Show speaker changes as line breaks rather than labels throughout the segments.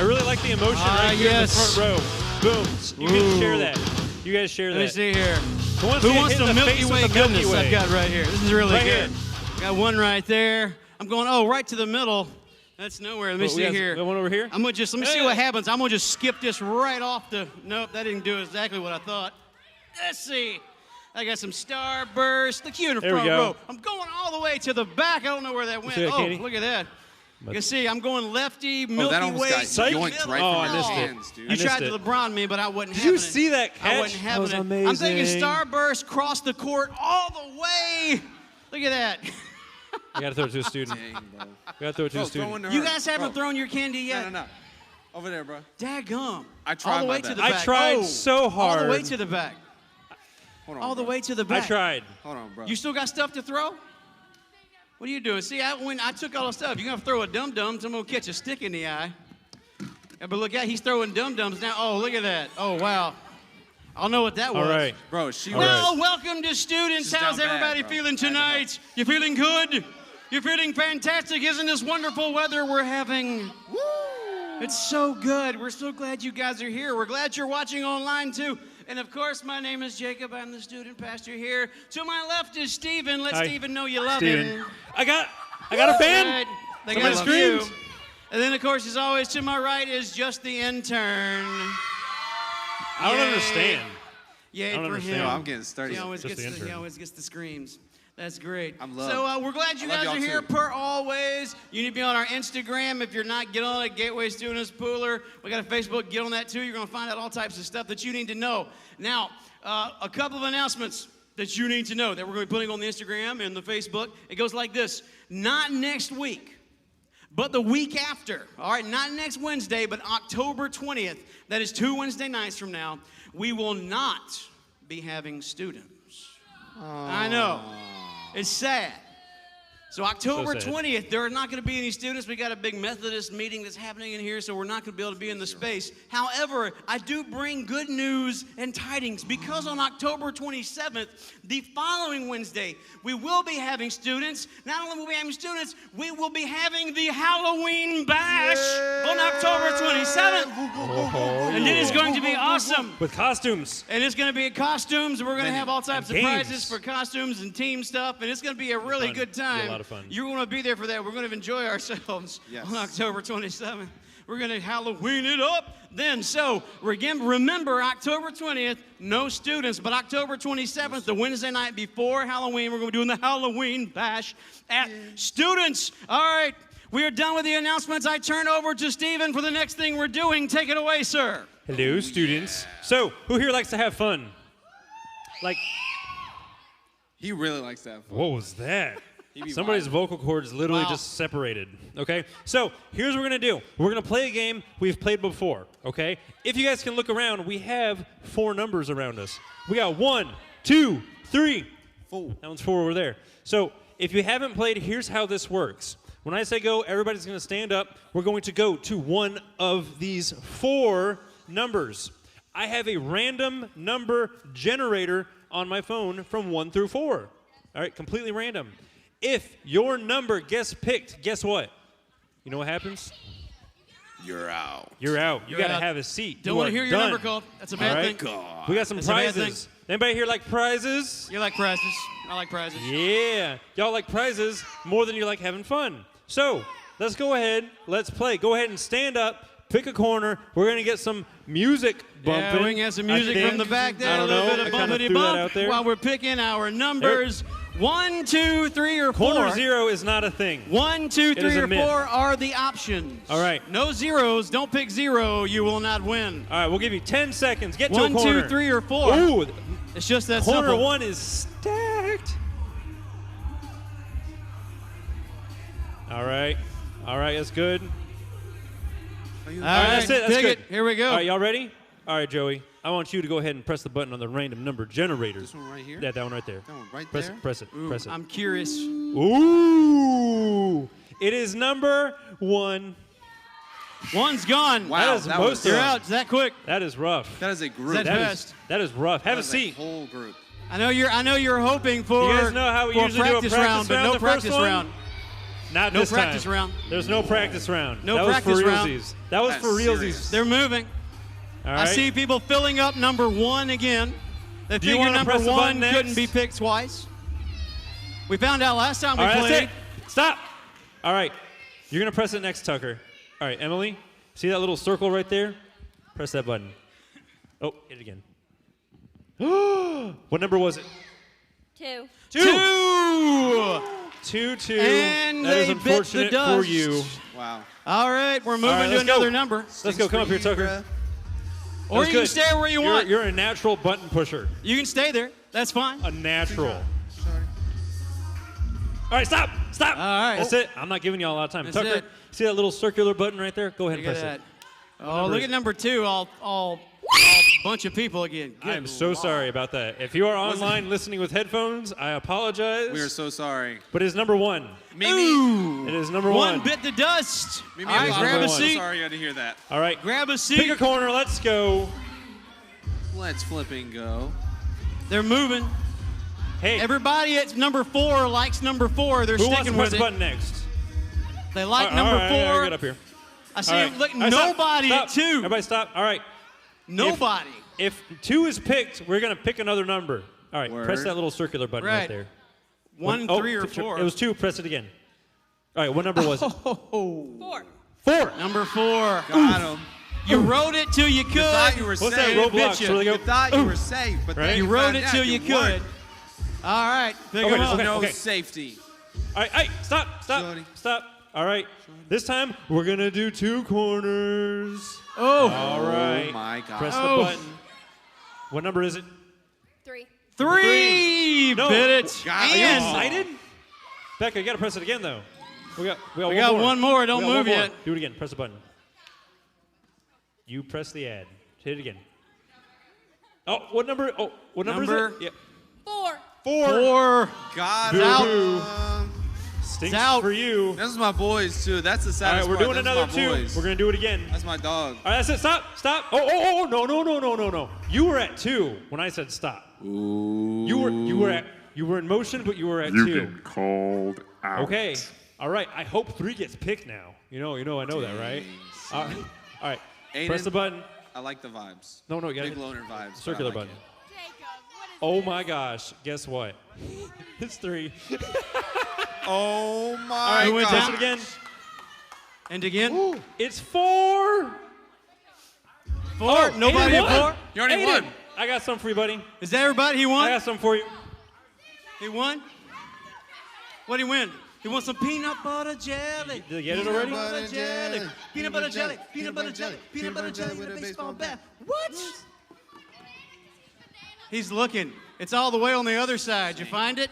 really like the emotion right here in the front row. Boom. You can share that. You guys share that.
Let me see here.
Who
wants some Milky Way goodness
Way?
I've got right here? This is really
right
good.
Here.
Got one right there. I'm going, right to the middle. That's nowhere. Let me see here.
Got one over here?
I'm going to just, let me see what happens. I'm going to just skip this right off the, nope, that didn't do exactly what I thought. Let's see. I got some Starburst. Look, you in the front row. I'm going all the way to the back. I don't know where that went. Look at that. You can see, I'm going lefty, Milky
that almost
Way.
got yoinked right from your hands, dude.
You tried to LeBron me, but I wasn't
having
having
it. Did you see that catch?
I wasn't having
that was
it.
amazing.
I'm thinking Starburst crossed the court all the way. Look at that.
You got to throw it to a student.
Dang, bro.
You got to throw it to a student.
You guys haven't thrown your candy yet?
No. Over there, bro.
Daggum.
I tried
all the way
my
to
best.
the back.
I tried so hard.
All the way to the back.
Hold on,
all the
bro.
way to the back.
I tried.
Hold on, bro.
You still got stuff to throw? What are you doing? See, when I took all the stuff, you're going to throw a dum-dum, someone will catch a stick in the eye. Yeah, but look out, he's throwing dum-dums now. Oh, look at that. Oh, wow. I don't know what that was.
All right.
Bro, she
Well, welcome to students.
She's
How's
down
everybody
bad, bro.
feeling tonight? You feeling good? You're feeling fantastic. Isn't this wonderful weather we're having? Woo! It's so good. We're so glad you guys are here. We're glad you're watching online, too. And, of course, my name is Jacob. I'm the student pastor here. To my left is Steven. Let Steven know you love him.
I got a fan.
Right. They
Somebody
got you.
screamed.
And then, of course, as always, to my right is just the intern.
I don't understand.
Yay
I don't
for
understand.
him.
I'm getting started.
He always
Just
gets
the
he
intern.
always gets the screams. That's great.
I'm loved.
So we're glad you
I love
guys are
y'all
here
too.
per always. You need to be on our Instagram. If you're not, get on it, Gateway Students Pooler. We got a Facebook, get on that too. You're going to find out all types of stuff that you need to know. Now, a couple of announcements that you need to know that we're going to be putting on the Instagram and the Facebook. It goes like this. Not next week, but the week after. All right, not next Wednesday, but October 20th. That is 2 Wednesday nights from now. We will not be having students. I know. It's sad. So October 20th, there are not going to be any students. We got a big Methodist meeting that's happening in here, so we're not going to be able to be in the space. However, I do bring good news and tidings because on October 27th, the following Wednesday, we will be having students. Not only will we be having students, we will be having the Halloween Bash on October 27th. And it is going to be awesome.
With costumes.
And it's going to be costumes. We're going to have all types of
games.
prizes for costumes and team stuff. And it's going to be a really good time.
Be a lot of fun.
You're going to be there for that. We're going to enjoy ourselves on October 27th. We're going to Halloween it up then. So, again, remember, October 20th, no students. But October 27th, the Wednesday night before Halloween, we're going to be doing the Halloween Bash at students. All right. We are done with the announcements. I turn over to Steven for the next thing we're doing. Take it away, sir.
Hello, students. So, who here likes to have fun? Like,
He really likes to have fun.
what was that?
He be
Somebody's
wild.
vocal cords literally just separated, okay? So, here's what we're going to do. We're going to play a game we've played before, okay? If you guys can look around, we have 4 numbers around us. We got 1, 2, 3.
4.
That one's 4 over there. So, if you haven't played, here's how this works. When I say go, everybody's going to stand up. We're going to go to one of these 4 numbers. I have a random number generator on my phone from 1 through 4. All right, completely random. If your number gets picked, guess what? You know what happens?
You're out.
You're out. You got to
out.
have a seat.
Don't
You
want
are
to hear your
done.
number called. That's a bad
All right?
thing.
God.
We got some
That's a bad
prizes. Anybody here like prizes?
You like prizes. I like prizes.
Yeah. Y'all like prizes more than you like having fun. So, let's go ahead. Let's play. Go ahead and stand up. Pick a corner. We're going to get some music bumping.
Yeah, we can get some
I
music
think.
from the back there.
I don't
a little
know.
bit of
I kinda
bumpity
threw that
bump
out there.
while we're picking our numbers. 1, 2, 3, or 4.
Corner 0 is not a thing.
1, 2,
It is
3,
a
or
myth.
4 are the options.
All right.
No zeros. Don't pick 0. You will not win.
All right, we'll give you 10 seconds. Get to
1,
a corner.
2, 3, or 4.
Ooh,
It's just that
corner
simple.
1 is stacked. All right. All right, that's good.
All right,
that's it. That's
pick
good.
it. Here we go.
All right, y'all ready? All right, Joey. I want you to go ahead and press the button on the random number generator.
This one right here?
Yeah, that one right there.
That one right
Press
there?
it, press it,
Ooh,
press it.
I'm curious.
Ooh. It is number 1.
1's gone.
Wow,
That is
that
most
was,
of
You're
them.
out. Is that quick?
That is rough.
that is a group.
That-
That
best.
is, that is rough. Have a
That is
seat.
whole group.
I know you're hoping for.
You guys know how we
for
usually do a practice
round, but
round,
no
the
practice
first one?
round.
Not
No
this time.
practice round.
There's no practice round.
No
that
practice
was for
round.
realsies. That was
That's
for realsies.
serious.
They're moving.
All
I
right.
see people filling up number 1 again. They
Do you
figure
wanna
number
press the
1
button next?
couldn't be picked twice. We found out last time we
All right,
played.
that's it. Stop. All right. You're going to press it next, Tucker. All right, Emily, see that little circle right there? Press that button. Oh, hit it again. What number was it?
2.
2-2.
And
That is
they bit the
unfortunate for
dust.
you.
Wow.
All right, we're moving
right,
to
let's go.
another number.
Let's go. Come up here, Tucker.
Or
That's
you can
good.
stay where you want.
You're a natural button pusher.
You can stay there. That's fine.
A natural. All right, stop. Stop.
All right.
That's it. I'm not giving you all a lot of time.
That's
Tucker,
it.
see that little circular button right there? Go ahead
Look
and
at
press
that.
it.
Oh, look at number 2, all bunch of people again.
I am so sorry about that. If you are online listening with headphones, I apologize.
We are so sorry.
But it is number 1.
Ooh.
It is number
One
1.
bit the dust.
Mimi,
All right,
I'm
grab a
one.
seat.
sorry you had to hear that.
All right.
Grab a
Pick
seat.
a corner. Let's go.
Let's flip and go.
They're moving.
Hey,
Everybody at number 4 likes number 4. They're
who wants to
sticking
press
with
the
it.
button next?
They like
All
number
right,
4.
all right, get up here.
I see
All right.
look,
All right, stop,
nobody
stop.
at 2.
Everybody stop. All right.
Nobody.
If 2 is picked, we're going to pick another number. All right. Press
Word.
that little circular button right,
Right.
there.
1,
Oh,
3, or 4.
It was 2. Press it again. All right. What number was it?
4.
4.
Number 4.
Got him.
You rode it till you could.
You thought you were
What's
safe.
that, Roblox?
Bitcha.
Where they go?
You thought you were safe, but
Right?
then
You
you
rode
found
it
out
till you
weren't.
could. All right. Pick
Okay,
'em up.
okay.
No safety.
All right. Hey, stop. Stop.
Shorty.
Stop. All right. This time, we're going to do 2 corners.
Oh.
All right.
Oh my God.
Press
Oh.
the button. What number is it?
3.
3.
No.
Bit it.
God,
Are you
And
excited? Becca, you got to press it again, though. We got
one more. Don't
We got
move
one more.
yet.
Do it again. Press the button. You press the ad. Hit it again. Oh, what number? Oh, what number,
Number-
is it? Yeah.
4.
4.
God.
Boo-hoo. Stinks
out.
for you.
This is my boys too. That's the
All
saddest
right, we're
part.
doing
Those
another
is my
2.
boys.
We're going to do it again.
That's my dog.
All right, that's it. Stop. Stop. Oh, no. You were at 2 when I said stop.
Ooh.
You were in motion, but you were at 2.
You've been called out.
Okay. All right. I hope 3 gets picked now. I know that, right? All right.
Aiden,
Press the button.
I like the vibes.
No, you gotta
Big
hit
loner vibes. but I
circular
like
button.
it.
Jacob, what is
Oh my gosh. Guess what? It's 3.
Oh my
All right,
went
press
down?
it again.
And again.
It's 4.
4. Nobody
Aiden
at
won.
4.
You already
Aiden,
won.
I got something for you, buddy.
Is that everybody? He
I
won?
got something for you.
He won? What'd he win? He won some peanut butter jelly.
Did you get it already?
Peanut butter jelly. Peanut butter jelly. Peanut butter jelly. Peanut butter jelly with a baseball bat. What? He's looking. It's all the way on the other side. You find it?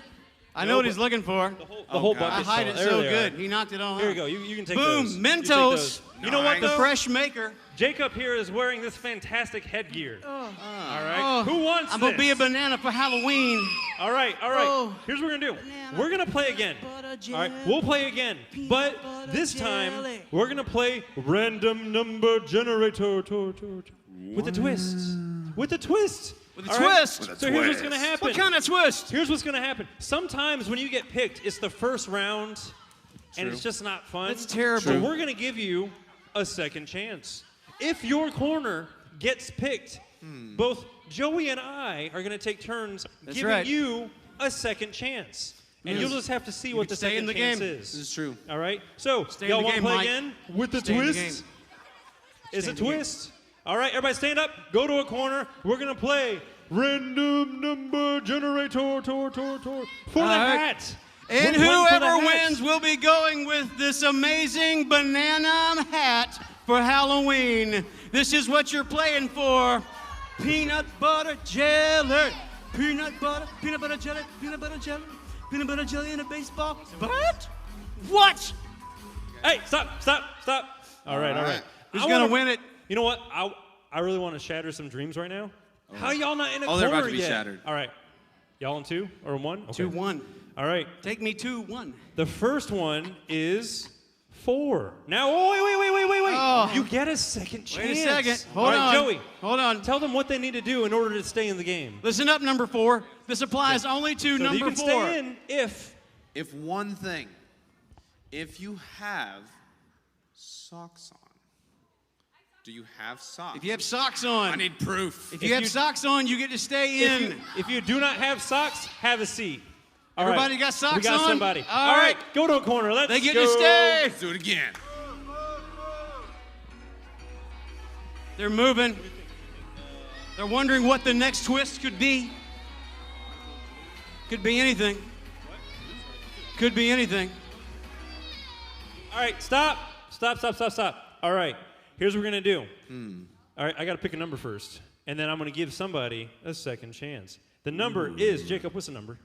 I know what he's looking for.
The whole
God.
bucket.
I hide it
There
so
they are.
good. He knocked it all
Here
out.
you go. You can take
Boom.
those. You take
Mentos.
those. You know what,
Nice.
The
though?
fresh maker.
Jacob here is wearing this fantastic headgear. All right.
Oh,
Who wants
I'm
this?
going to be a banana for Halloween.
All right.
Oh.
Here's what we're going to do.
Banana.
We're going to play again.
Butter
All right.
jelly.
We'll play again. But
butter
this time,
jelly.
we're going to play random number generator. With a twist. With a twist.
With a
All right?
twist.
With a
So here's what's
twist.
going to happen.
What kind of twist?
Here's what's going to happen. Sometimes when you get picked, it's the first round, and it's just not fun.
That's terrible.
So we're going to give you a second chance. If your corner gets picked, both Joey and I are going to take turns giving
right.
you a second chance. And you'll just have to see what
can
the
stay
second
in the
chance
game.
This
is.
is true.
All right? So,
Stay in
y'all
the
want to
game,
play
Mike.
again with the
Stay in the
twist?
game.
Is
Stay
a
in the game.
twist? All right, everybody stand up. Go to a corner. We're going to play random number generator for the
right.
hat.
And
One for the
whoever
hat.
wins will be going with this amazing banana hat for Halloween. This is what you're playing for. Peanut butter jelly. Peanut butter jelly, peanut butter jelly, peanut butter jelly in a baseball bat? What?
Hey, stop. All right.
Who's
I
gonna
wanna-
win it?
You know what? I really want to shatter some dreams right now. How y'all not in a
Oh,
corner
they're about to be
yet?
shattered.
All right. Y'all in 2 or 1? Okay.
2-1.
All right.
Take me 2-1.
The first one is 4. Now, oh, wait.
Oh.
You get a second chance.
Wait a second. Hold
All right,
on.
Joey.
Hold on.
Tell them what they need to do in order to stay in the game.
Listen up, number 4. This applies only to
So
number
you can
4.
stay in if
If one thing If you have socks on, do you have socks?
If you have socks on.
I need proof.
If you have socks on, you get to stay in.
If you do not have socks, have a seat. All
Everybody
right.
got socks
We got
on?
somebody.
All right.
Go to a corner. Let's
They get
go.
to stay.
Let's do it again.
They're moving. They're wondering what the next twist could be. Could be anything. Could be anything.
All right, stop. All right, here's what we're going to do. All right, I got to pick a number first, and then I'm going to give somebody a second chance. The number is, Jacob, what's the number?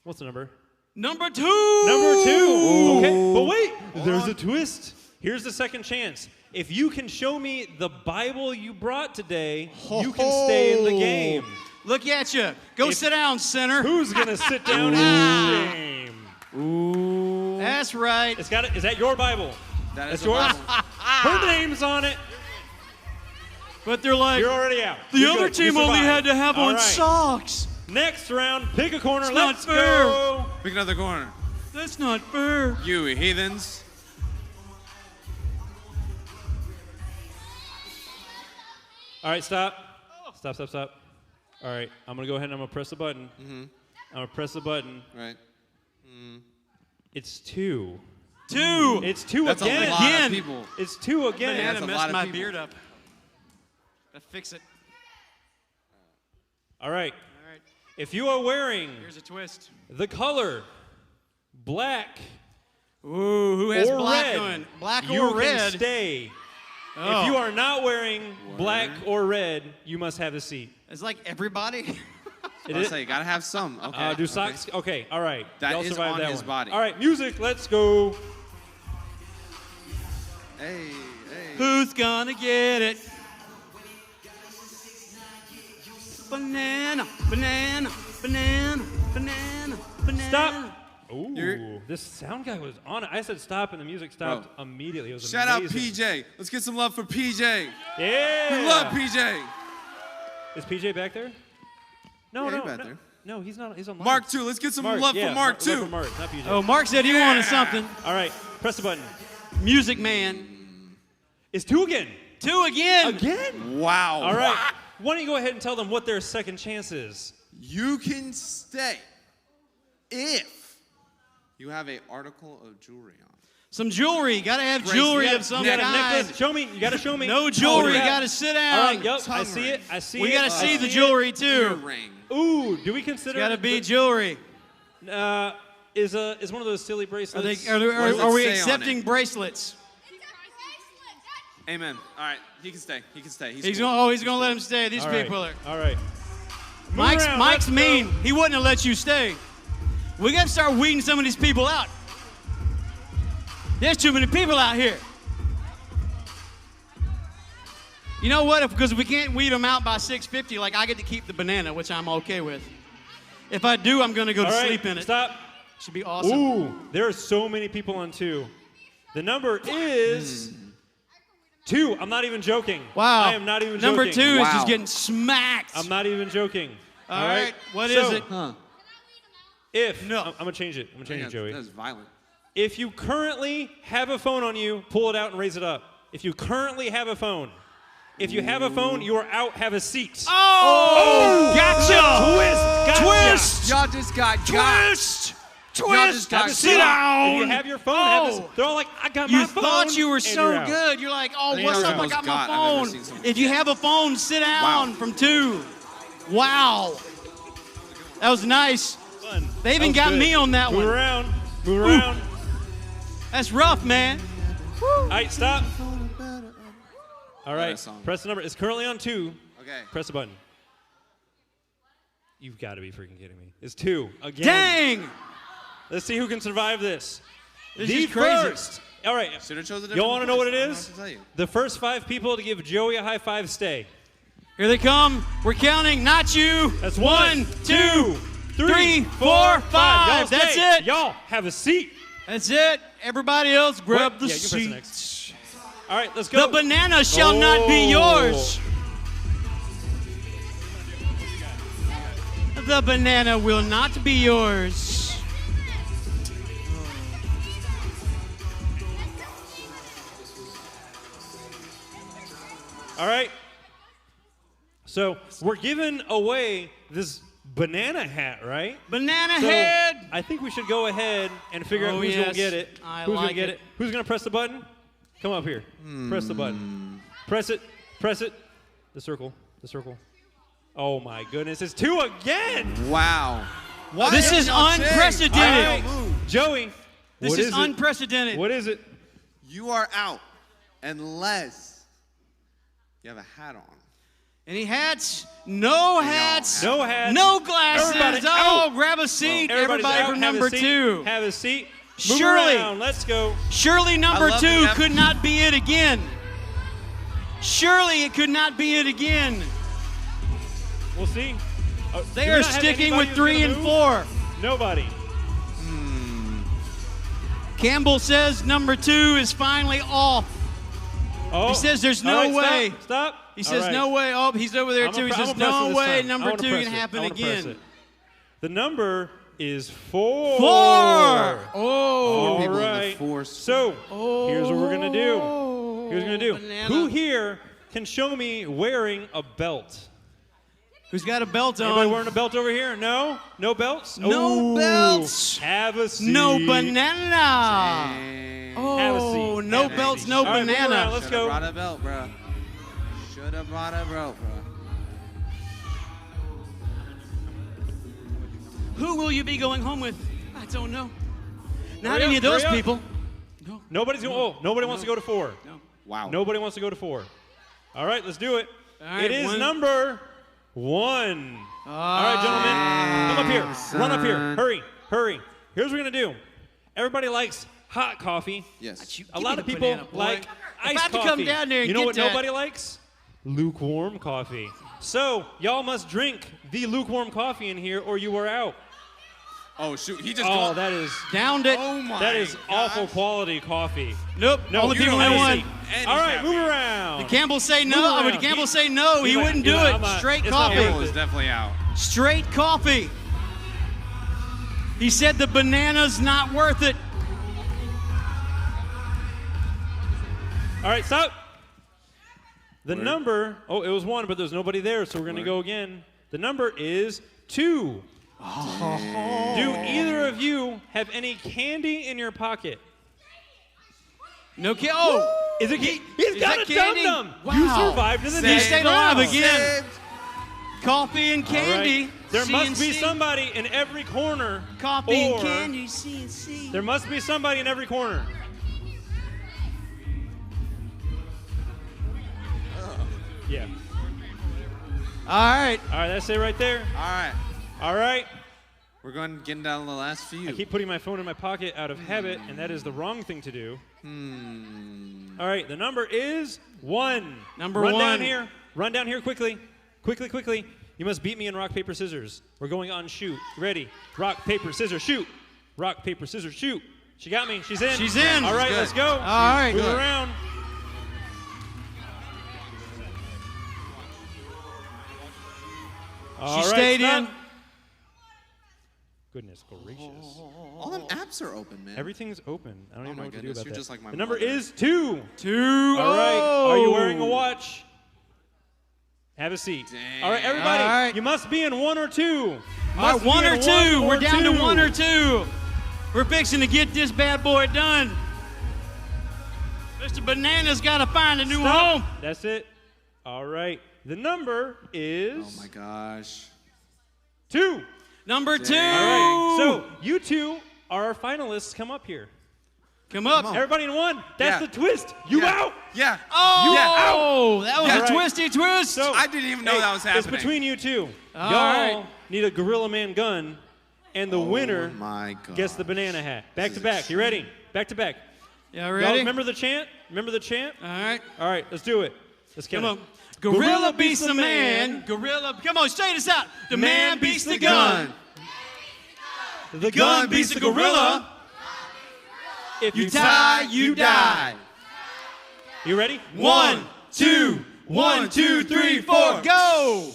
What's the number?
Number 2.
Number 2. Okay, but wait, there's a twist. Here's the second chance. If you can show me the Bible you brought today, you can stay in the game.
Look at you. Go sit down, sinner.
Who's going to sit down in shame?
Ooh.
That's right.
Is that your Bible?
That
That's
is
yours?
Bible.
Her name's on it.
But they're like,
You're already out.
the
You're
other
good. You
team only
survived.
had to have
All
on
right.
socks.
Next round, pick a corner.
It's not
Let's
fair.
go.
Pick another corner.
That's not fair.
You heathens.
All right, stop. Stop. All right, I'm going to go ahead and I'm going to press the button. I'm going to press the button.
Right.
It's 2.
2.
It's 2
That's
again.
a lot of people.
It's 2 again.
That's
Banana
a
messed
lot of
my
people.
beard up. Gotta fix it.
All right.
All right.
If you are wearing
Here's a twist.
the color black
Ooh, who has
or
black
red,
on? Black
you
or red?
can stay.
Oh.
If you are not wearing black or red, you must have a seat.
It's like everybody.
It
I
is-
say you gotta have some. Okay.
do socks? Okay, all right.
That
Y'all
is
survived
on
that
his
one.
body.
All right, music, let's go.
Hey.
Who's gonna get it? Banana, banana, banana, banana, banana.
Stop. Ooh,
You're-
this sound guy was on it. I said stop, and the music stopped
Bro.
immediately. It was
Shout out
amazing.
PJ. Let's get some love for PJ.
Yeah.
We love PJ.
Is PJ back there? No,
Yeah,
no,
he's back
no.
there.
No, he's not. He's on
Mark too. Let's get some
Mark,
love
yeah,
for Mark
love
too.
for Mark, not PJ.
Oh, Mark said he wanted something.
All right, press the button.
Music Man.
It's 2 again.
2 again.
Again?
Wow.
All right. Why don't you go ahead and tell them what their second chance is?
You can stay if you have an article of jewelry on.
Some jewelry. Gotta have
Bracelet.
jewelry
Yeah,
of some
You got a
kind.
necklace? Show me. You got to show me.
No jewelry.
Oh, yeah.
Gotta sit down.
All right. Yep. I
Tongue
see
ring.
it. I see
We
it.
gotta
I
see the
it.
jewelry too.
Earring.
Ooh, do we consider?
Gotta be jewelry.
Is one of those silly
Are,
bracelets?
they, are,
What does
are
it
we
say on
accepting
it?
bracelets?
Amen. All right. He can stay. He can stay.
He's
cool.
gonna let him stay. These
All right.
people are.
All right. Move
Mike's
around,
Mike's
let's
mean.
go.
He wouldn't have let you stay. We gotta start weeding some of these people out. There's too many people out here. You know what? Because we can't weed them out by 6:50, like I get to keep the banana, which I'm okay with. If I do, I'm gonna go to
All right.
sleep in it.
Stop.
Should be awesome.
Ooh, there are so many people on 2. The number is 2. I'm not even joking.
Wow.
I am not even
Number
joking.
2 is
Wow.
just getting smacked.
I'm not even joking.
All right. What
so,
is it?
If
No.
I'm gonna change it. I'm gonna change it, Joey.
That's violent.
If you currently have a phone on you, pull it out and raise it up. If you currently have a phone. If you have a phone, you are out. Have a seat.
Oh! Gotcha!
Twist! Gotcha.
Twist!
Y'all just got got.
Twist!
Y'all
Twist!
just got
Sit
got.
down!
If you have your phone, have
Oh.
this, they're all like, I got my
You
phone.
thought you were
and
so
you're out.
good. You're like, oh,
think
what's
that
up?
was
I
the
got
most
my
got I've ever
phone.
seen someone
If you
get.
have a phone, sit down
Wow.
from 2. Wow. That was nice.
Fun.
They even
That was
got
good.
me on that
Move
one.
around. Move around.
That's rough, man.
All right, stop. All right,
Nice song.
press the number. It's currently on 2.
Okay.
Press the button. You've got to be freaking kidding me. It's 2 again.
Dang!
Let's see who can survive this.
This
The
is crazy.
first. All right.
Should have chosen a different
Y'all want to know what it
voice. I don't know
is?
what to tell you.
The first 5 people to give Joey a high five stay.
Here they come. We're counting, not you.
That's
1, 2, 3, 4, 5.
Y'all
That's
stay.
it.
Y'all have a seat.
That's it. Everybody else, grab
What?
the
Yeah, you can press the
seat.
next. All right, let's go.
The banana shall not be
Oh.
yours. The banana will not be yours.
All right. So we're giving away this banana hat, right?
Banana
So
head.
I think we should go ahead and figure out
Oh,
who's gonna
yes.
get it.
I
Who's gonna
like
get
it.
it? Who's gonna press the button? Come up here. Press the button. Press it. Press it. The circle. The circle. Oh my goodness! It's 2 again.
Wow. Why
This
didn't
is
y'all change?
unprecedented.
All right, Joey.
This
what
is
it?
unprecedented.
What is it?
You are out unless you have a hat on.
Any hats? No hats.
No hats.
No glasses.
Everybody
Oh,
out.
grab a seat.
Everybody's
Everybody
out.
for
Have
number
a seat.
2.
Have a seat. Move
Shirley.
around. Let's go.
Surely number
I love
2
the
could not be it again. Surely it could not be it again.
We'll see.
They
Do we
are
not have
sticking
anybody
with
who's
3
gonna
and
move?
4.
Nobody.
Campbell says number 2 is finally off.
Oh.
He says there's
All
no
right,
way.
Stop.
He says no way. Oh, he's over there
I'm
too. He
gonna
says
press it
no
this
way.
time. I
Number
wanna
2
press
can
it.
happen
I wanna press
again.
it. The number is 4.
4.
All
Oh.
People in the
right.
force.
So here's what we're gonna do. Here's what we're gonna do.
Banana.
Who here can show me wearing a belt?
Who's got a belt
Anybody
on?
wearing a belt over here? No? No belts?
No
Ooh.
belts.
Have a seat.
No banana.
Dang.
Have a
Oh,
seat.
no
Have a
belts,
seat.
no
All right, move
banana.
around. Let's
Shoulda
go.
brought a belt, bro. Shoulda brought a belt, bro.
Who will you be going home with? I don't know. Not
Hurry
any
up,
of those
hurry up.
people.
Nobody's going. Oh, nobody wants to go to 4.
Wow.
Nobody wants to go to 4. All right, let's do it.
All right,
it is
1.
number 1. All right, gentlemen, come up here. Run up here. Hurry, hurry. Here's what we're gonna do. Everybody likes hot coffee.
Yes.
A lot of people like
If
iced
I have to
coffee.
come down there and
you know
get
what
that-
nobody likes? Lukewarm coffee. So y'all must drink the lukewarm coffee in here, or you are out.
Oh shoot, he just.
Oh,
got-
that is
Downed it.
Oh my.
that is
gosh.
awful quality coffee.
Nope.
No,
Only
you
people
don't
that
have a
won.
seat.
And
All
he's
right,
happy.
move around.
Campbell say
Move
no.
around.
Would Campbell say no? He
He's like,
wouldn't do
yeah,
it.
I'm not-
Straight
it's not
coffee.
worth
Campbell is definitely out.
Straight coffee. He said the banana's not worth it.
All right, stop. The number, oh, it was 1, but there's nobody there, so we're going to go again. The number is 2. Do either of you have any candy in your pocket?
No kidding. Oh,
Is it? He's
is
got
that
a
candy?
dum-dum.
Wow.
You survived to the
He
next
stayed alive
round.
again. Coffee and
All right.
candy.
There must be
C&C.
somebody in every corner.
Coffee
or
and candy. C&C.
There must be somebody in every corner. Yeah.
All right.
All right, that's it right there.
All right.
All right.
We're going getting down to the last few.
I keep putting my phone in my pocket out of habit, and that is the wrong thing to do. All right, the number is 1.
Number
Run down
1.
here. Run down here quickly. Quickly, quickly. You must beat me in rock, paper, scissors. We're going on shoot. Ready? Rock, paper, scissors, shoot. Rock, paper, scissors, shoot. She got me. She's in.
She's in.
All right,
Good.
let's go.
All right.
Move
Good.
around. All
She
right,
stayed
stop.
in.
Goodness gracious.
All them apps are open, man.
Everything's open. I don't even know
my
what to do
goodness,
about
you're
that.
just like my
the number
mother.
is 2.
2.
All right. Are you wearing a
Oh.
watch? Have a seat.
Dang.
All right, everybody.
All right.
You must be in 1 or 2.
All right,
Must
1
be
or
in
2.
one
We're down to
2.
1 or 2. We're fixing to get this bad boy done. Mr. Banana's got to find a new
Stop.
home.
That's it. All right. The number is
Oh my gosh.
2.
Number 2.
All right. So you two are our finalists. Come up here.
Come up.
Come on.
Everybody in 1. That's
Yeah.
the twist. You
Yeah.
out.
Yeah.
Oh, that was
All
a
right.
twisty twist.
So
I didn't even know
hey,
that was happening.
It's between you two.
All
Y'all
right.
need a Gorilla Man gun, and the winner
Oh my god.
gets the banana hat. Back to back. You ready? Back to back.
Y'all
Y'all
ready?
remember the chant? Remember the chant?
All right.
All right, let's do it. Let's
Come
count
on.
it.
Gorilla beats the man. Gorilla. Come on, straight us out. The man beats the gun.
The
Gun beats the gorilla.
If
You die, you die.
You ready?
1, 2, 1, 2, 3, 4, go.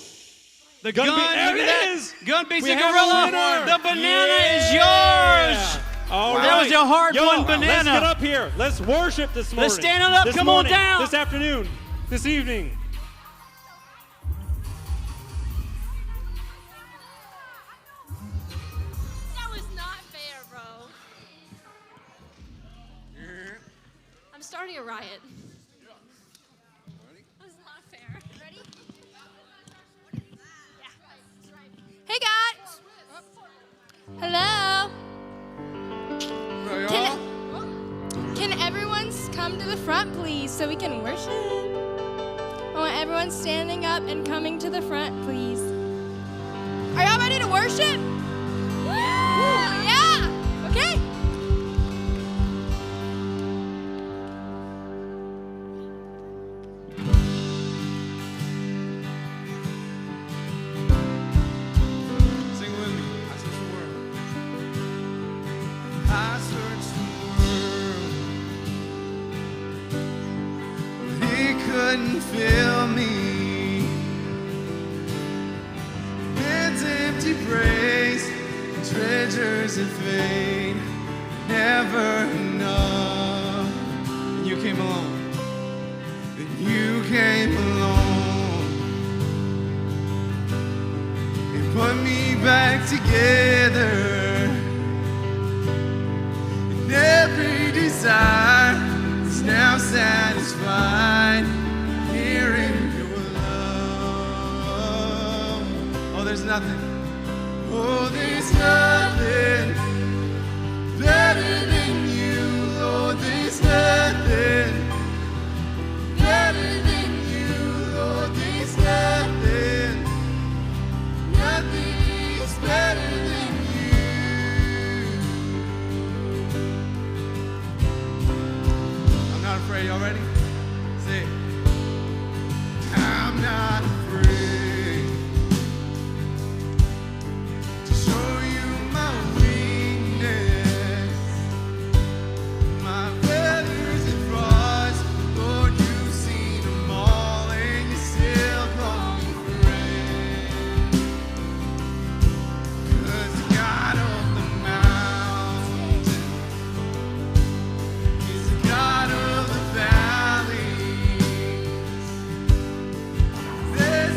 The gun,
Gun beat- there
look
it
at that.
is.
Gun beats
We
the
have a
gorilla.
winner.
The banana is
Yeah.
yours.
All
That
right.
was a hard-won
Y'all,
banana.
Let's get up here. Let's worship this morning.
Let's stand it up.
This
Come on
morning,
down.
This afternoon. This evening.
it. That's not fair. Ready? Yeah. Hey guys. Hello. Can everyone come to the front, please, so we can worship? I want everyone standing up and coming to the front, please. Are y'all ready to worship? Yeah. Yeah. Okay.
Sing with me. I searched the world. I searched the world. He couldn't fill me. Man's empty praise, treasures that fade, never enough. And you came along. Then you came along. It put me back together. And every desire is now satisfied here in your love. Oh, there's nothing. Oh, there's nothing better than you. Lord, there's nothing better than you. Lord, there's nothing. Nothing's better than you. I'm not afraid. Y'all ready? Say it. I'm not afraid to show you my weakness, my failures and flaws. Lord, you've seen them all, and you still call me friend. 'Cause the God of the mountain is the God of the valleys. There's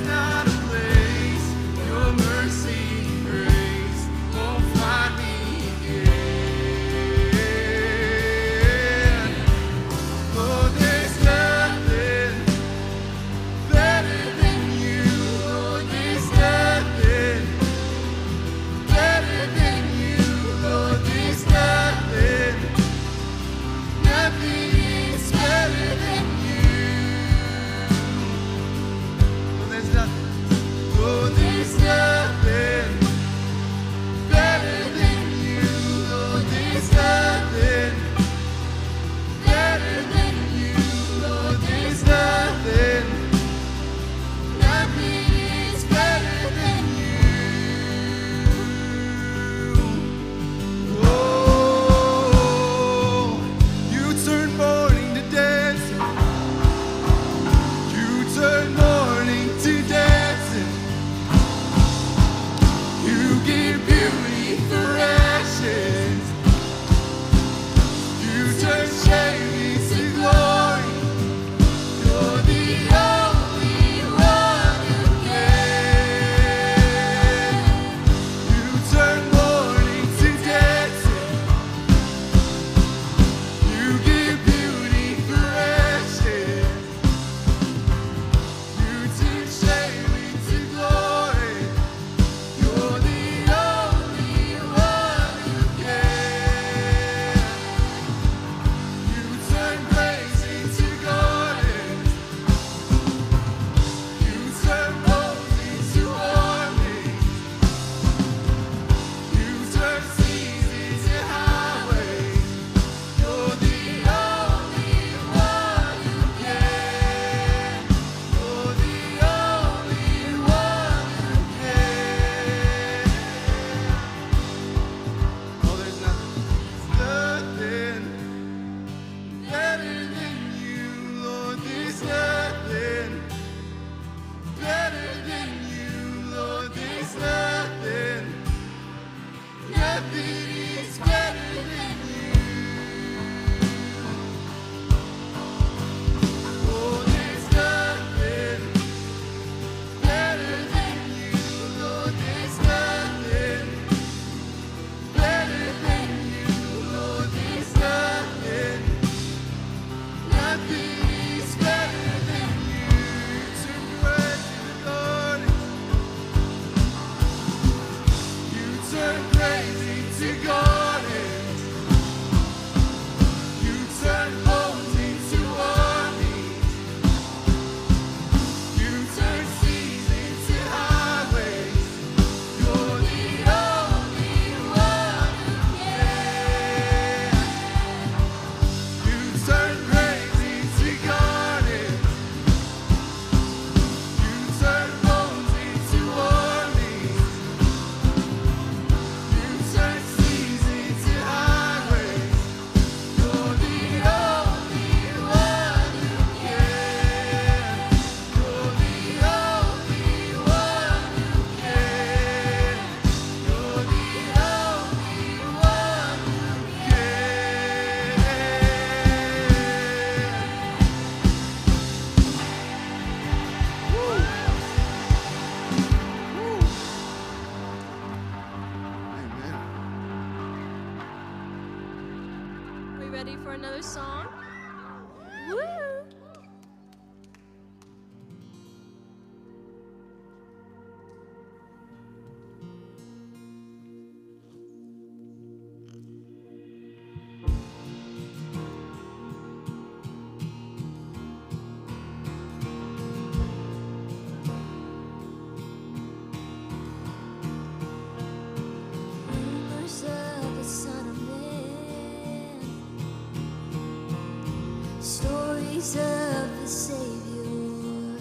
ways of the Savior,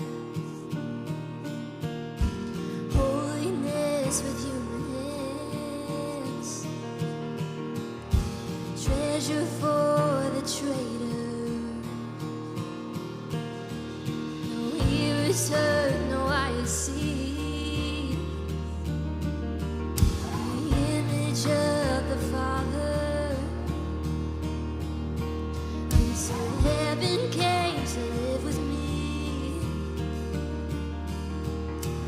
holiness with human hands, treasure for the traitor. No ear is heard, no eye is seen, the image of the Father. And so heaven came to live with me,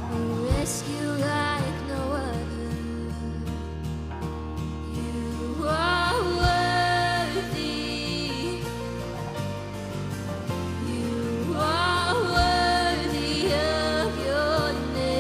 a rescue like no other. You are worthy. You are worthy of your name.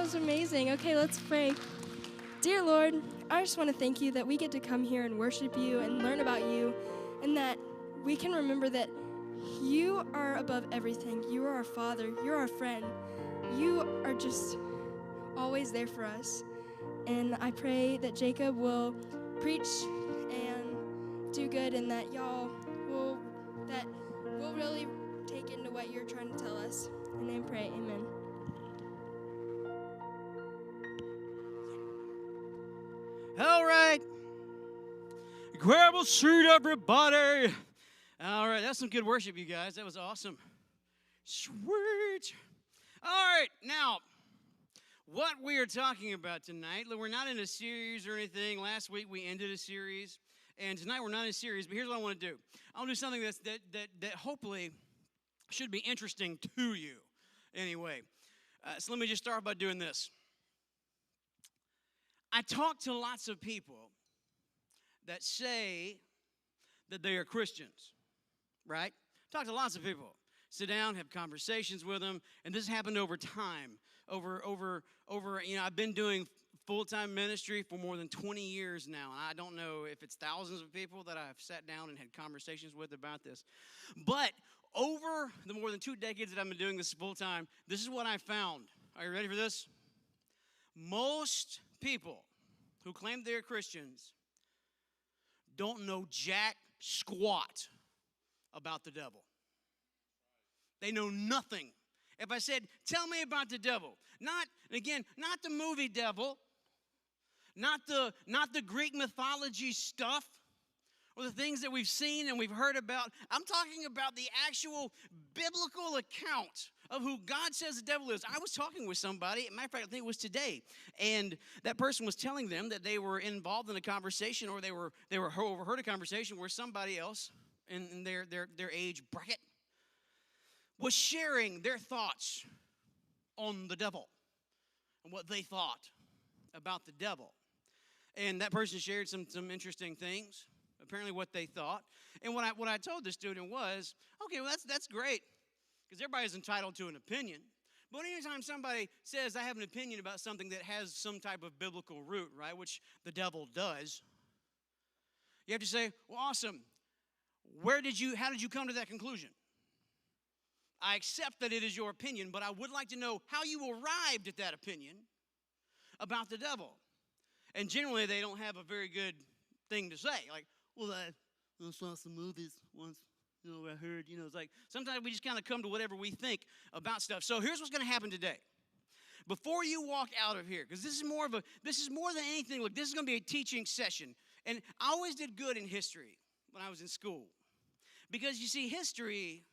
was amazing. Okay, let's pray. Dear Lord, I just want to thank you that we get to come here and worship you and learn about you, and that we can remember that you are above everything. You are our Father. You're our friend. You are just always there for us. And I pray that Jacob will preach and do good, and that we'll really take into what you're trying to tell us. And I pray, amen.
All right. Grab a seat, everybody. All right, that's some good worship, you guys. That was awesome. Sweet. All right, now, what we are talking about tonight, we're not in a series or anything. Last week we ended a series, and tonight we're not in a series, but here's what I want to do. I want to do something that hopefully should be interesting to you anyway. So let me just start by doing this. I talk to lots of people that say that they are Christians, right? Talk to lots of people. Sit down, have conversations with them, and this happened over time. I've been doing full-time ministry for more than 20 years now, and I don't know if it's thousands of people that I've sat down and had conversations with about this. But over the more than 2 decades that I've been doing this full-time, this is what I found. Are you ready for this? Most people who claim they're Christians don't know jack squat about the devil. They know nothing. If I said, tell me about the devil, not the movie devil, not the Greek mythology stuff, or the things that we've seen and we've heard about. I'm talking about the actual biblical account of who God says the devil is. I was talking with somebody, matter of fact, I think it was today, and that person was telling them that they were involved in a conversation, or they overheard a conversation where somebody else in their age bracket was sharing their thoughts on the devil and what they thought about the devil. And that person shared some interesting things, apparently what they thought. And what I told the student was, okay, well, that's great, because everybody's entitled to an opinion. But anytime somebody says, I have an opinion about something that has some type of biblical root, right, which the devil does, you have to say, well, awesome. How did you come to that conclusion? I accept that it is your opinion, but I would like to know how you arrived at that opinion about the devil. And generally, they don't have a very good thing to say. Like, well, I saw some movies once, I heard, it's like, sometimes we just kind of come to whatever we think about stuff. So here's what's going to happen today. Before you walk out of here, because this is more than anything, look, this is going to be a teaching session. And I always did good in history when I was in school. Because, you see, history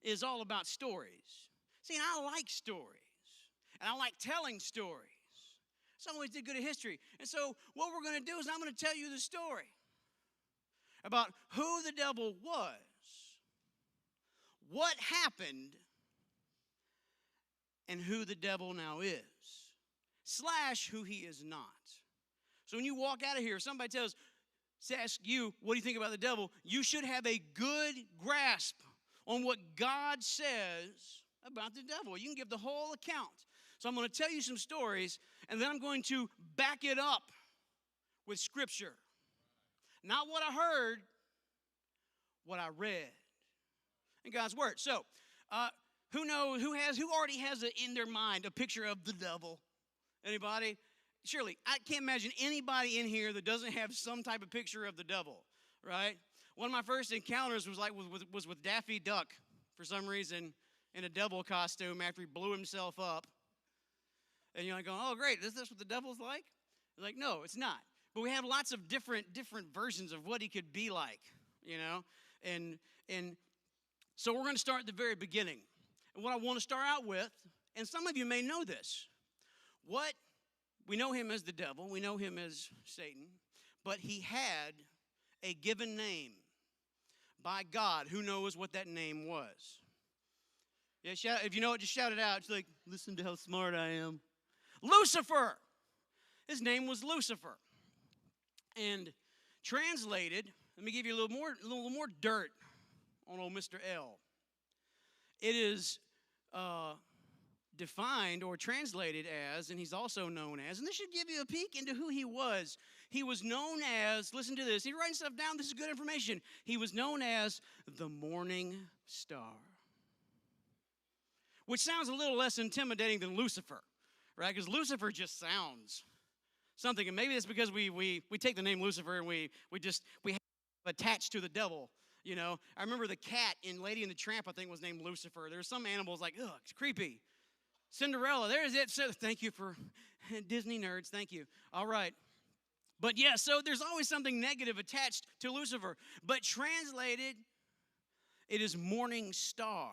is all about stories. See, and I like stories. And I like telling stories. So I always did good at history. And so what we're going to do is I'm going to tell you the story about who the devil was, what happened, and who the devil now is, / who he is not. So when you walk out of here, if somebody asks you, what do you think about the devil? You should have a good grasp on what God says about the devil. You can give the whole account. So I'm going to tell you some stories, and then I'm going to back it up with Scripture. Not what I heard, what I read in God's Word. So, who already has in their mind a picture of the devil? Anybody? Surely, I can't imagine anybody in here that doesn't have some type of picture of the devil, right? One of my first encounters was with Daffy Duck, for some reason, in a devil costume after he blew himself up. And you're like going, oh, great, is this what the devil's like? It's like, no, it's not. But we have lots of different versions of what he could be like, And so we're going to start at the very beginning. And what I want to start out with, and some of you may know this, we know him as the devil, we know him as Satan, but he had a given name by God. Who knows what that name was? Yeah, if you know it, just shout it out. It's like, listen to how smart I am. Lucifer. His name was Lucifer. And translated, let me give you a little more dirt on old Mr. L. It is defined or translated as, and he's also known as, and this should give you a peek into who he was. He was known as, listen to this, he's writing stuff down, this is good information. He was known as the morning star, which sounds a little less intimidating than Lucifer, right? Because Lucifer just sounds something, and maybe that's because we take the name Lucifer and we have attached to the devil. You know, I remember the cat in Lady and the Tramp, I think, was named Lucifer. There's some animals like, ugh, it's creepy. Cinderella, there's it. So thank you for Disney nerds. Thank you. All right. But yeah, so there's always something negative attached to Lucifer. But translated, it is morning star.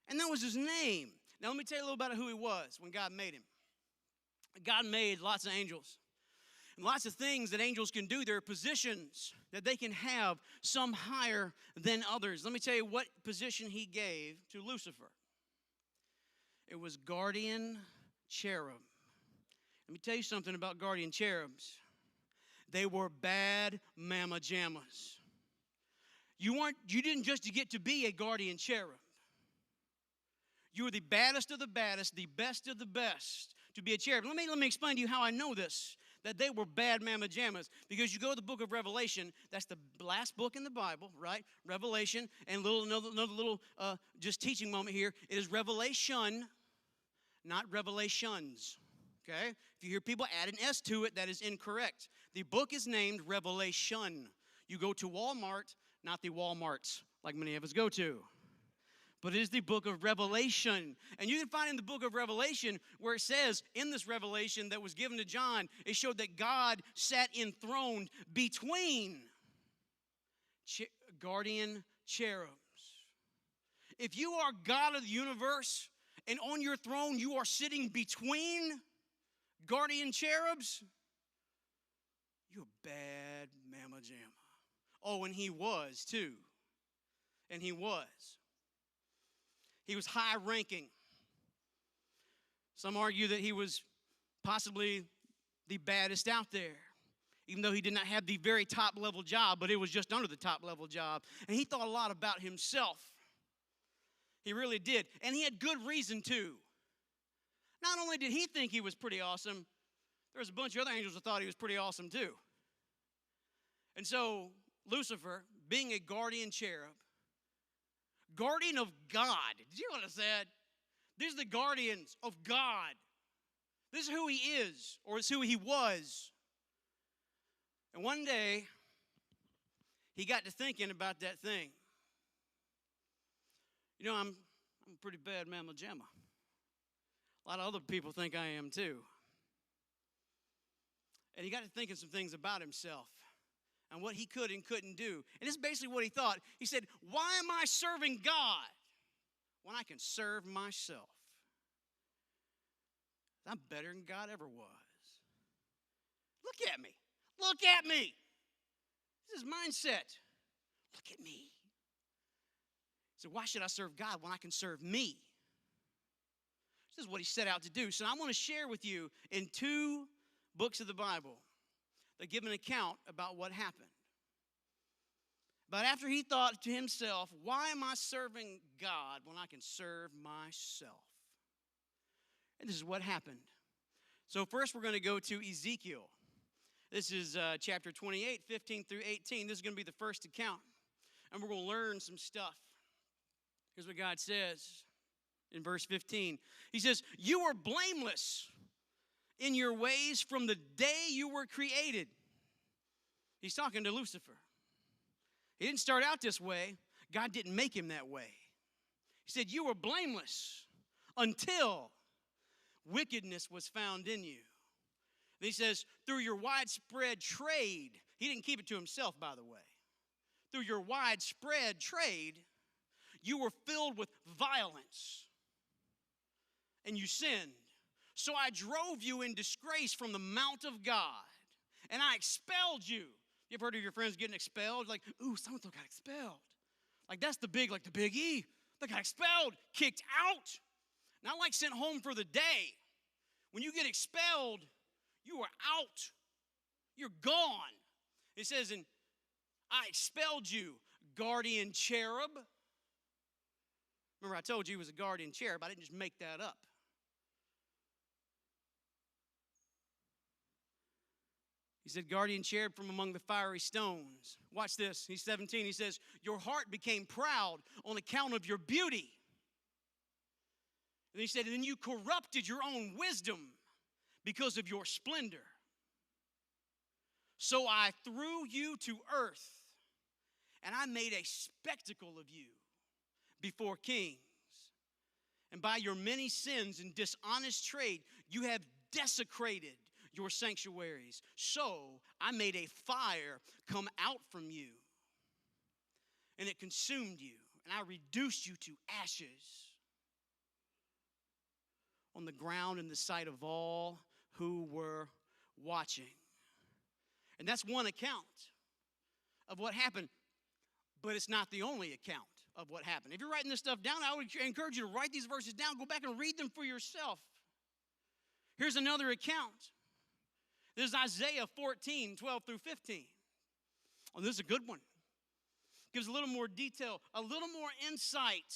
And that was his name. Now let me tell you a little about who he was when God made him. God made lots of angels. And lots of things that angels can do. There are positions that they can have, some higher than others. Let me tell you what position he gave to Lucifer. It was guardian cherub. Let me tell you something about guardian cherubs. They were bad mamma jammas. You didn't just get to be a guardian cherub. You were the baddest of the baddest, the best of the best to be a cherub. Let me explain to you how I know this, that they were bad mamma jammas. Because you go to the book of Revelation, that's the last book in the Bible, right? Revelation, and another little just teaching moment here. It is Revelation, not revelations, okay? If you hear people add an S to it, that is incorrect. The book is named Revelation. You go to Walmart, not the Walmarts, like many of us go to. But it is the book of Revelation. And you can find in the book of Revelation where it says, in this revelation that was given to John, it showed that God sat enthroned between guardian cherubs. If you are God of the universe, and on your throne you are sitting between guardian cherubs, you're a bad mamma jamma. Oh, and he was too. And he was. He was high ranking. Some argue that he was possibly the baddest out there, even though he did not have the very top level job, but it was just under the top level job. And he thought a lot about himself. He really did. And he had good reason to. Not only did he think he was pretty awesome, there was a bunch of other angels that thought he was pretty awesome too. And so Lucifer, being a guardian cherub, guardian of God. Did you understand? These are the guardians of God. This is who he is, or it's who he was. And one day, he got to thinking about that thing. You know, I'm a pretty bad mamma jamma. A lot of other people think I am too. And he got to thinking some things about himself and what he could and couldn't do. And this is basically what he thought. He said, why am I serving God when I can serve myself? I'm better than God ever was. Look at me. Look at me. This is mindset. Look at me. So why should I serve God when I can serve me? This is what he set out to do. So I want to share with you in 2 books of the Bible that give an account about what happened. But after he thought to himself, why am I serving God when I can serve myself? And this is what happened. So first we're going to go to Ezekiel. This is chapter 28, 15 through 18. This is going to be the first account. And we're going to learn some stuff. Here's what God says in verse 15. He says, you are blameless in your ways from the day you were created. He's talking to Lucifer. He didn't start out this way. God didn't make him that way. He said, you were blameless until wickedness was found in you. And he says, through your widespread trade, he didn't keep it to himself, by the way. Through your widespread trade, you were filled with violence and you sinned. So I drove you in disgrace from the mount of God and I expelled you. You ever heard of your friends getting expelled? Like, ooh, so-and-so got expelled. Like that's the big E. They got expelled, kicked out. Not like sent home for the day. When you get expelled, you are out. You're gone. It says, and I expelled you, guardian cherub. Remember, I told you he was a guardian cherub. I didn't just make that up. He said, guardian cherub from among the fiery stones. Watch this. He's 17. He says, your heart became proud on account of your beauty. And he said, and then you corrupted your own wisdom because of your splendor. So I threw you to earth, and I made a spectacle of you before kings. And by your many sins and dishonest trade, you have desecrated your sanctuaries. So I made a fire come out from you, and it consumed you, and I reduced you to ashes on the ground in the sight of all who were watching. And that's one account of what happened, but it's not the only account of what happened. If you're writing this stuff down, I would encourage you to write these verses down, go back and read them for yourself. Here's another account. This is Isaiah 14, 12 through 15. Oh, this is a good one. Gives a little more detail, a little more insight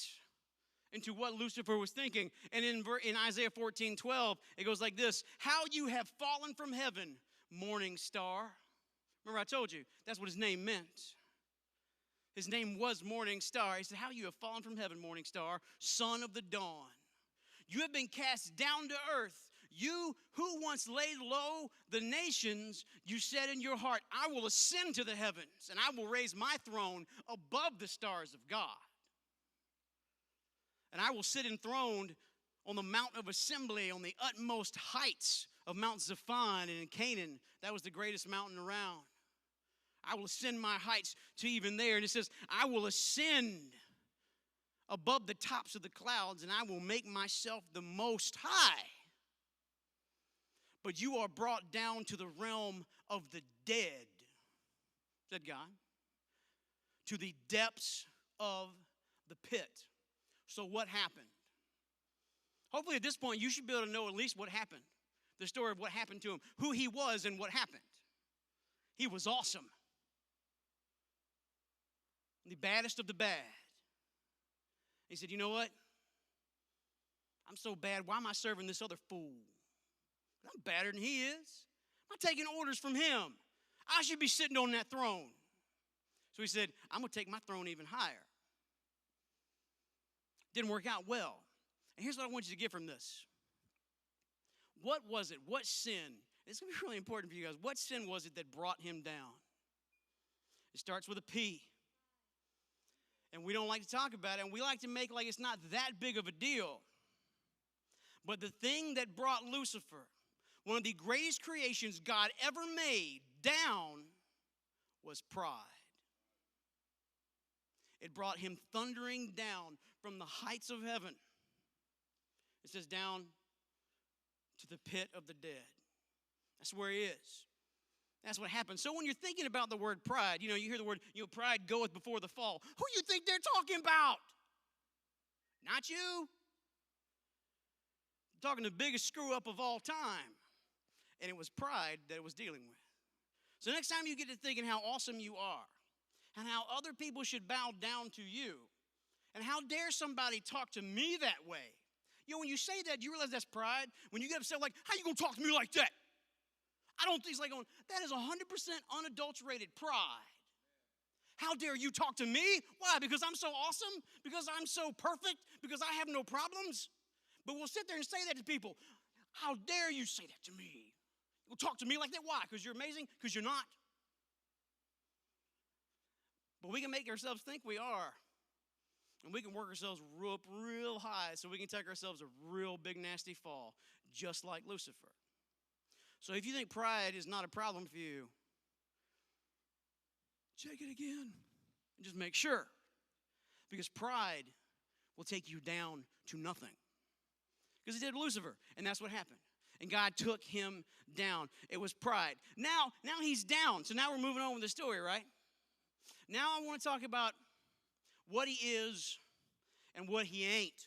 into what Lucifer was thinking. And in Isaiah 14, 12, it goes like this. How you have fallen from heaven, morning star. Remember I told you, that's what his name meant. His name was Morning Star. He said, how you have fallen from heaven, morning star, son of the dawn. You have been cast down to earth. You who once laid low the nations, you said in your heart, I will ascend to the heavens, and I will raise my throne above the stars of God. And I will sit enthroned on the mount of assembly, on the utmost heights of Mount Zaphon, and in Canaan, that was the greatest mountain around. I will ascend my heights to even there. And it says, I will ascend above the tops of the clouds, and I will make myself the most high. But you are brought down to the realm of the dead, said God, to the depths of the pit. So what happened? Hopefully at this point you should be able to know at least what happened. The story of what happened to him, who he was and what happened. He was awesome. The baddest of the bad. He said, you know what? I'm so bad, why am I serving this other fool? I'm badder than he is. I'm taking orders from him. I should be sitting on that throne. So he said, I'm going to take my throne even higher. Didn't work out well. And here's what I want you to get from this. What was it? What sin? It's going to be really important for you guys. What sin was it that brought him down? It starts with a P. And we don't like to talk about it, and we like to make like it's not that big of a deal. But the thing that brought Lucifer, one of the greatest creations God ever made, down was pride. It brought him thundering down from the heights of heaven. It says down to the pit of the dead. That's where he is. That's what happened. So when you're thinking about the word pride, you hear the word, pride goeth before the fall. Who you think they're talking about? Not you. I'm talking the biggest screw up of all time. And it was pride that it was dealing with. So next time you get to thinking how awesome you are and how other people should bow down to you and how dare somebody talk to me that way. When you say that, you realize that's pride. When you get upset, like, how you going to talk to me like that? I don't think it's like going, that is 100% unadulterated pride. How dare you talk to me? Why? Because I'm so awesome? Because I'm so perfect? Because I have no problems? But we'll sit there and say that to people. How dare you say that to me? You'll talk to me like that. Why? Because you're amazing? Because you're not? But we can make ourselves think we are. And we can work ourselves up real high so we can take ourselves a real big nasty fall, just like Lucifer. So if you think pride is not a problem for you, check it again and just make sure. Because pride will take you down to nothing. Because it did Lucifer, and that's what happened. And God took him down. It was pride. Now he's down. So now we're moving on with the story, right? Now I want to talk about what he is and what he ain't.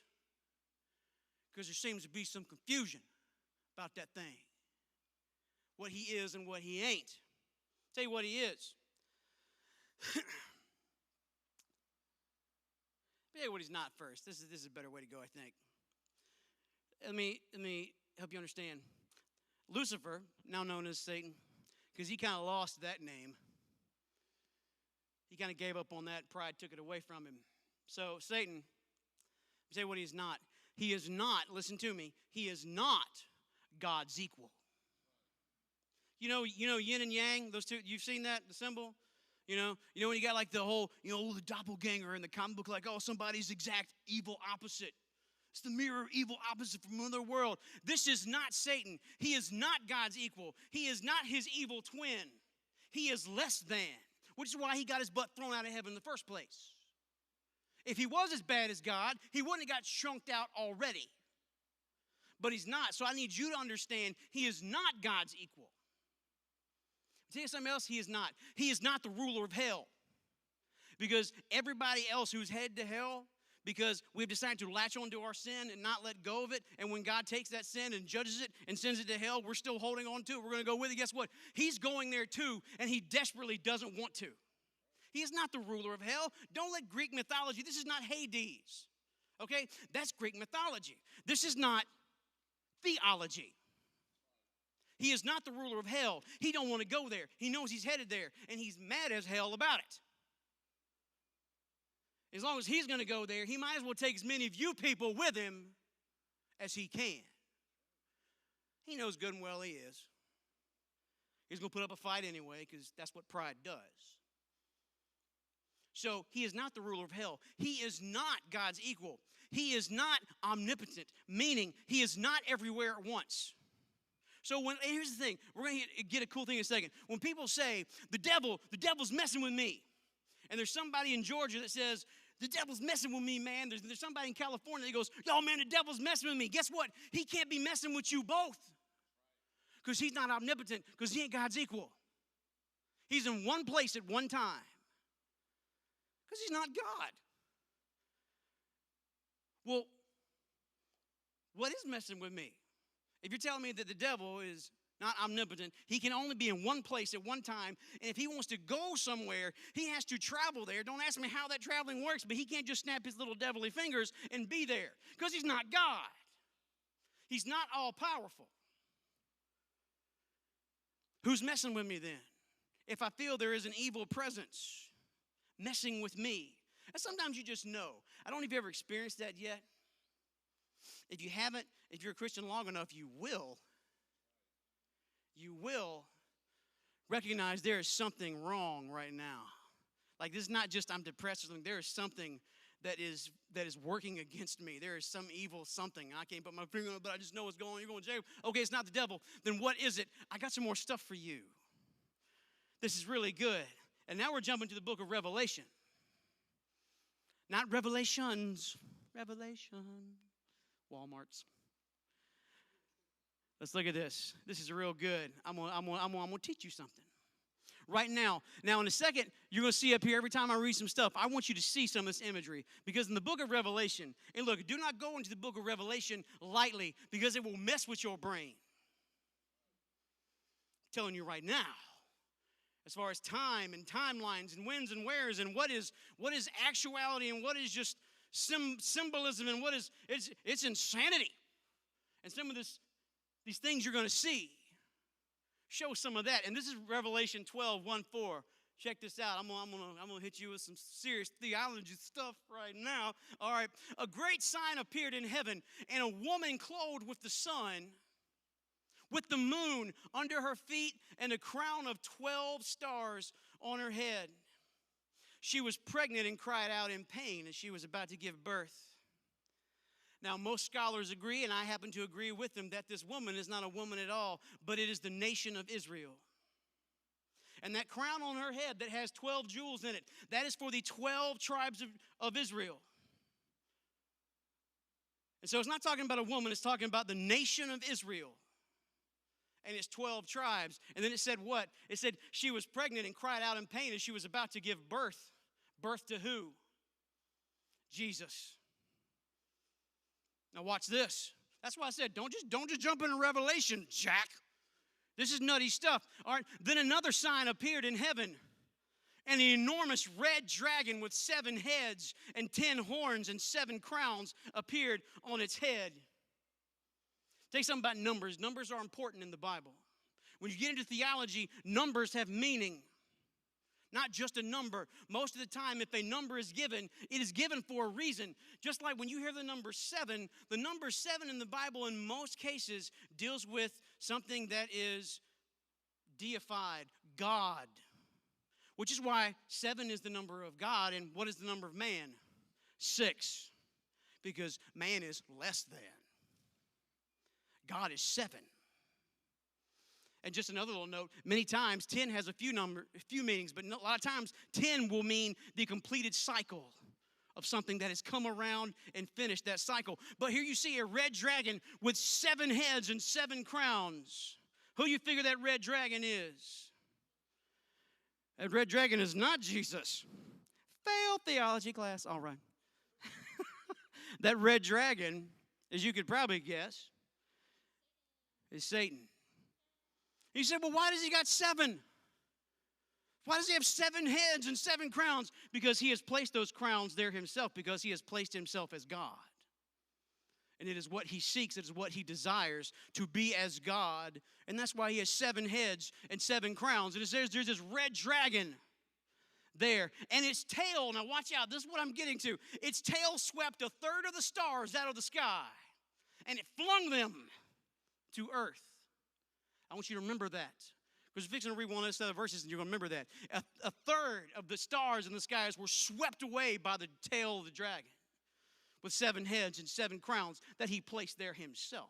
Because there seems to be some confusion about that thing. What he is and what he ain't. Tell you what he is. Yeah, what he's not first. This is a better way to go, I think. Let me help you understand. Lucifer, now known as Satan, because he kind of lost that name. He kind of gave up on that. Pride took it away from him. So Satan, say what he's not. He is not, listen to me, he is not God's equal. You know yin and yang, those two, you've seen that, the symbol? You know when you got like the whole, the doppelganger in the comic book, like, oh, somebody's exact evil opposite. It's the mirror evil opposite from another world. This is not Satan. He is not God's equal. He is not his evil twin. He is less than, which is why he got his butt thrown out of heaven in the first place. If he was as bad as God, he wouldn't have got chunked out already. But he's not. So I need you to understand he is not God's equal. I'll tell you something else, he is not. He is not the ruler of hell. Because everybody else who's headed to hell, because we've decided to latch onto our sin and not let go of it, and when God takes that sin and judges it and sends it to hell, we're still holding on to it. We're going to go with it. Guess what? He's going there too, and he desperately doesn't want to. He is not the ruler of hell. Don't let Greek mythology, this is not Hades. Okay? That's Greek mythology. This is not theology. He is not the ruler of hell. He don't want to go there. He knows he's headed there, and he's mad as hell about it. As long as he's going to go there, he might as well take as many of you people with him as he can. He knows good and well he is. He's going to put up a fight anyway because that's what pride does. So he is not the ruler of hell. He is not God's equal. He is not omnipotent, meaning he is not everywhere at once. So here's the thing. We're going to get a cool thing in a second. When people say, the devil's messing with me, and there's somebody in Georgia that says, the devil's messing with me, man. There's somebody in California that goes, yo, man, the devil's messing with me. Guess what? He can't be messing with you both because he's not omnipotent, because he ain't God's equal. He's in one place at one time because he's not God. Well, what is messing with me? If you're telling me that the devil is not omnipotent, he can only be in one place at one time, and if he wants to go somewhere, he has to travel there. Don't ask me how that traveling works, but he can't just snap his little devilly fingers and be there, because he's not God. He's not all-powerful. Who's messing with me then? If I feel there is an evil presence messing with me, and sometimes you just know. I don't know if you've ever experienced that yet. If you haven't, if you're a Christian long enough, you will recognize there is something wrong right now. Like, this is not just I'm depressed or something. There is something that is working against me. There is some evil something. I can't put my finger on it, but I just know what's going on. You're going to jail. Okay, it's not the devil. Then what is it? I got some more stuff for you. This is really good. And now we're jumping to the book of Revelation. Not Revelations. Revelation. Walmarts. Let's look at this. This is real good. I'm gonna teach you something. Right now. Now, in a second, you're going to see up here every time I read some stuff, I want you to see some of this imagery. Because in the book of Revelation, and look, do not go into the book of Revelation lightly because it will mess with your brain. I'm telling you right now. As far as time and timelines and whens and wheres and what is actuality and what is just symbolism and what is, it's insanity. And some of these things you're going to see show some of that. And this is Revelation 12:1-4. Check this out. I'm gonna hit you with some serious theology stuff right now. All right. A great sign appeared in heaven, and a woman clothed with the sun, with the moon under her feet, and a crown of 12 stars on her head. She was pregnant and cried out in pain as she was about to give birth. Now, most scholars agree, and I happen to agree with them, that this woman is not a woman at all, but it is the nation of Israel. And that crown on her head that has 12 jewels in it, that is for the 12 tribes of Israel. And so it's not talking about a woman, it's talking about the nation of Israel. And it's 12 tribes. And then it said what? It said she was pregnant and cried out in pain as she was about to give birth. Birth to who? Jesus. Now watch this. That's why I said, don't just jump into Revelation, Jack. This is nutty stuff. All right. Then another sign appeared in heaven. And the enormous red dragon with 7 heads and 10 horns and 7 crowns appeared on its head. Tell you something about numbers. Numbers are important in the Bible. When you get into theology, numbers have meaning. Not just a number. Most of the time, if a number is given, it is given for a reason. Just like when you hear the number 7 in the Bible in most cases deals with something that is deified, God. Which is why 7 is the number of God, and what is the number of man? 6. Because man is less than. God is 7. And just another little note, many times 10 has a few meanings, but a lot of times 10 will mean the completed cycle of something that has come around and finished that cycle. But here you see a red dragon with 7 heads and 7 crowns. Who you figure that red dragon is? That red dragon is not Jesus. Failed theology class. All right. That red dragon, as you could probably guess, is Satan. He said, well, why does he got 7? Why does he have 7 heads and 7 crowns? Because he has placed those crowns there himself, because he has placed himself as God. And it is what he seeks, it is what he desires, to be as God. And that's why he has 7 heads and 7 crowns. And it says there's this red dragon there. And its tail, now watch out, this is what I'm getting to. Its tail swept a third of the stars out of the sky. And it flung them to earth. I want you to remember that. Because we're fixing to read one of those other verses and you're going to remember that. A third of the stars in the skies were swept away by the tail of the dragon, with 7 heads and 7 crowns that he placed there himself.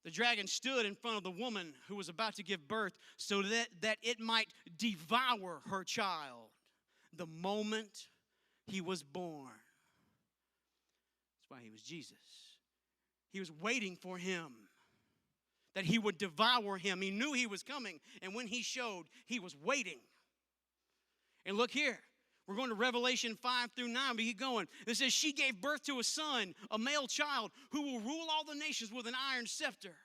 The dragon stood in front of the woman who was about to give birth so that it might devour her child the moment he was born. That's why he was Jesus. He was waiting for him, that he would devour him. He knew he was coming, and when he showed, he was waiting. And look here. We're going to Revelation 5 through 9. We keep going. It says, she gave birth to a son, a male child, who will rule all the nations with an iron scepter.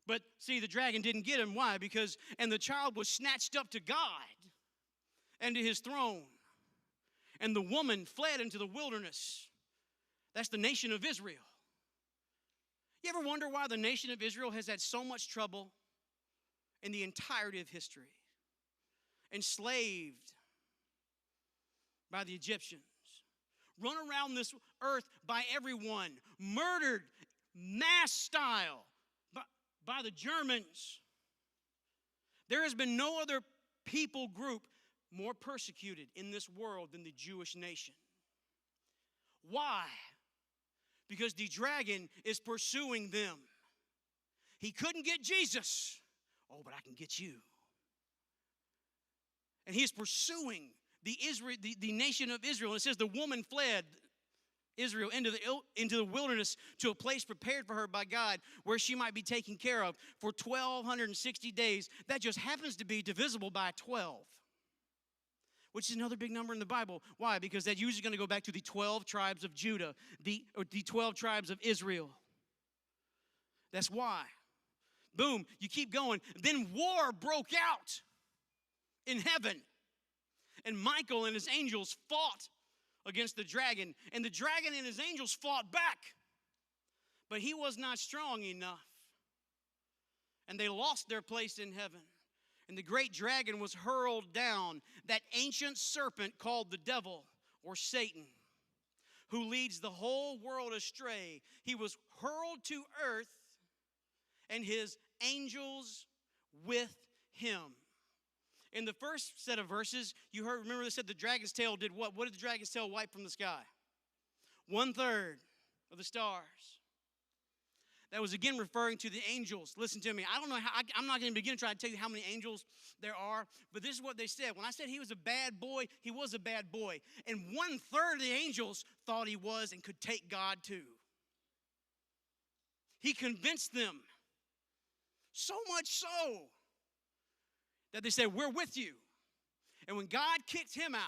But see, the dragon didn't get him. Why? Because, and the child was snatched up to God and to his throne. And the woman fled into the wilderness. That's the nation of Israel. You ever wonder why the nation of Israel has had so much trouble in the entirety of history? Enslaved by the Egyptians, run around this earth by everyone, murdered mass style by the Germans. There has been no other people group more persecuted in this world than the Jewish nation. Why? Because the dragon is pursuing them. He couldn't get Jesus. Oh, but I can get you. And he is pursuing the nation of Israel. And it says the woman fled Israel into the wilderness to a place prepared for her by God where she might be taken care of for 1,260 days. That just happens to be divisible by 12. Which is another big number in the Bible. Why? Because that's usually going to go back to the 12 tribes of Judah, the 12 tribes of Israel. That's why. Boom, you keep going. Then war broke out in heaven. And Michael and his angels fought against the dragon. And the dragon and his angels fought back. But he was not strong enough. And they lost their place in heaven. And the great dragon was hurled down, that ancient serpent called the devil or Satan, who leads the whole world astray. He was hurled to earth and his angels with him. In the first set of verses, you heard, remember they said the dragon's tail did what? What did the dragon's tail wipe from the sky? 1/3 of the stars. That was again referring to the angels. Listen to me. I don't know how, I'm not going to begin to try to tell you how many angels there are, but this is what they said. When I said he was a bad boy, he was a bad boy. And 1/3 of the angels thought he was and could take God too. He convinced them. So much so that they said, we're with you. And when God kicked him out,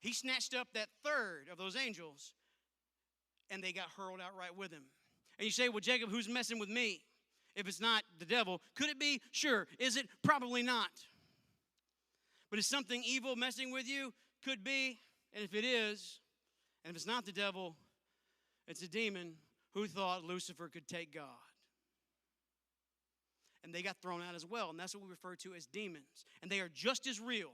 he snatched up that 1/3 of those angels and they got hurled out right with him. And you say, well, Jacob, who's messing with me? If it's not the devil, could it be? Sure. Is it? Probably not. But is something evil messing with you? Could be. And if it is, and if it's not the devil, it's a demon who thought Lucifer could take God. And they got thrown out as well. And that's what we refer to as demons. And they are just as real.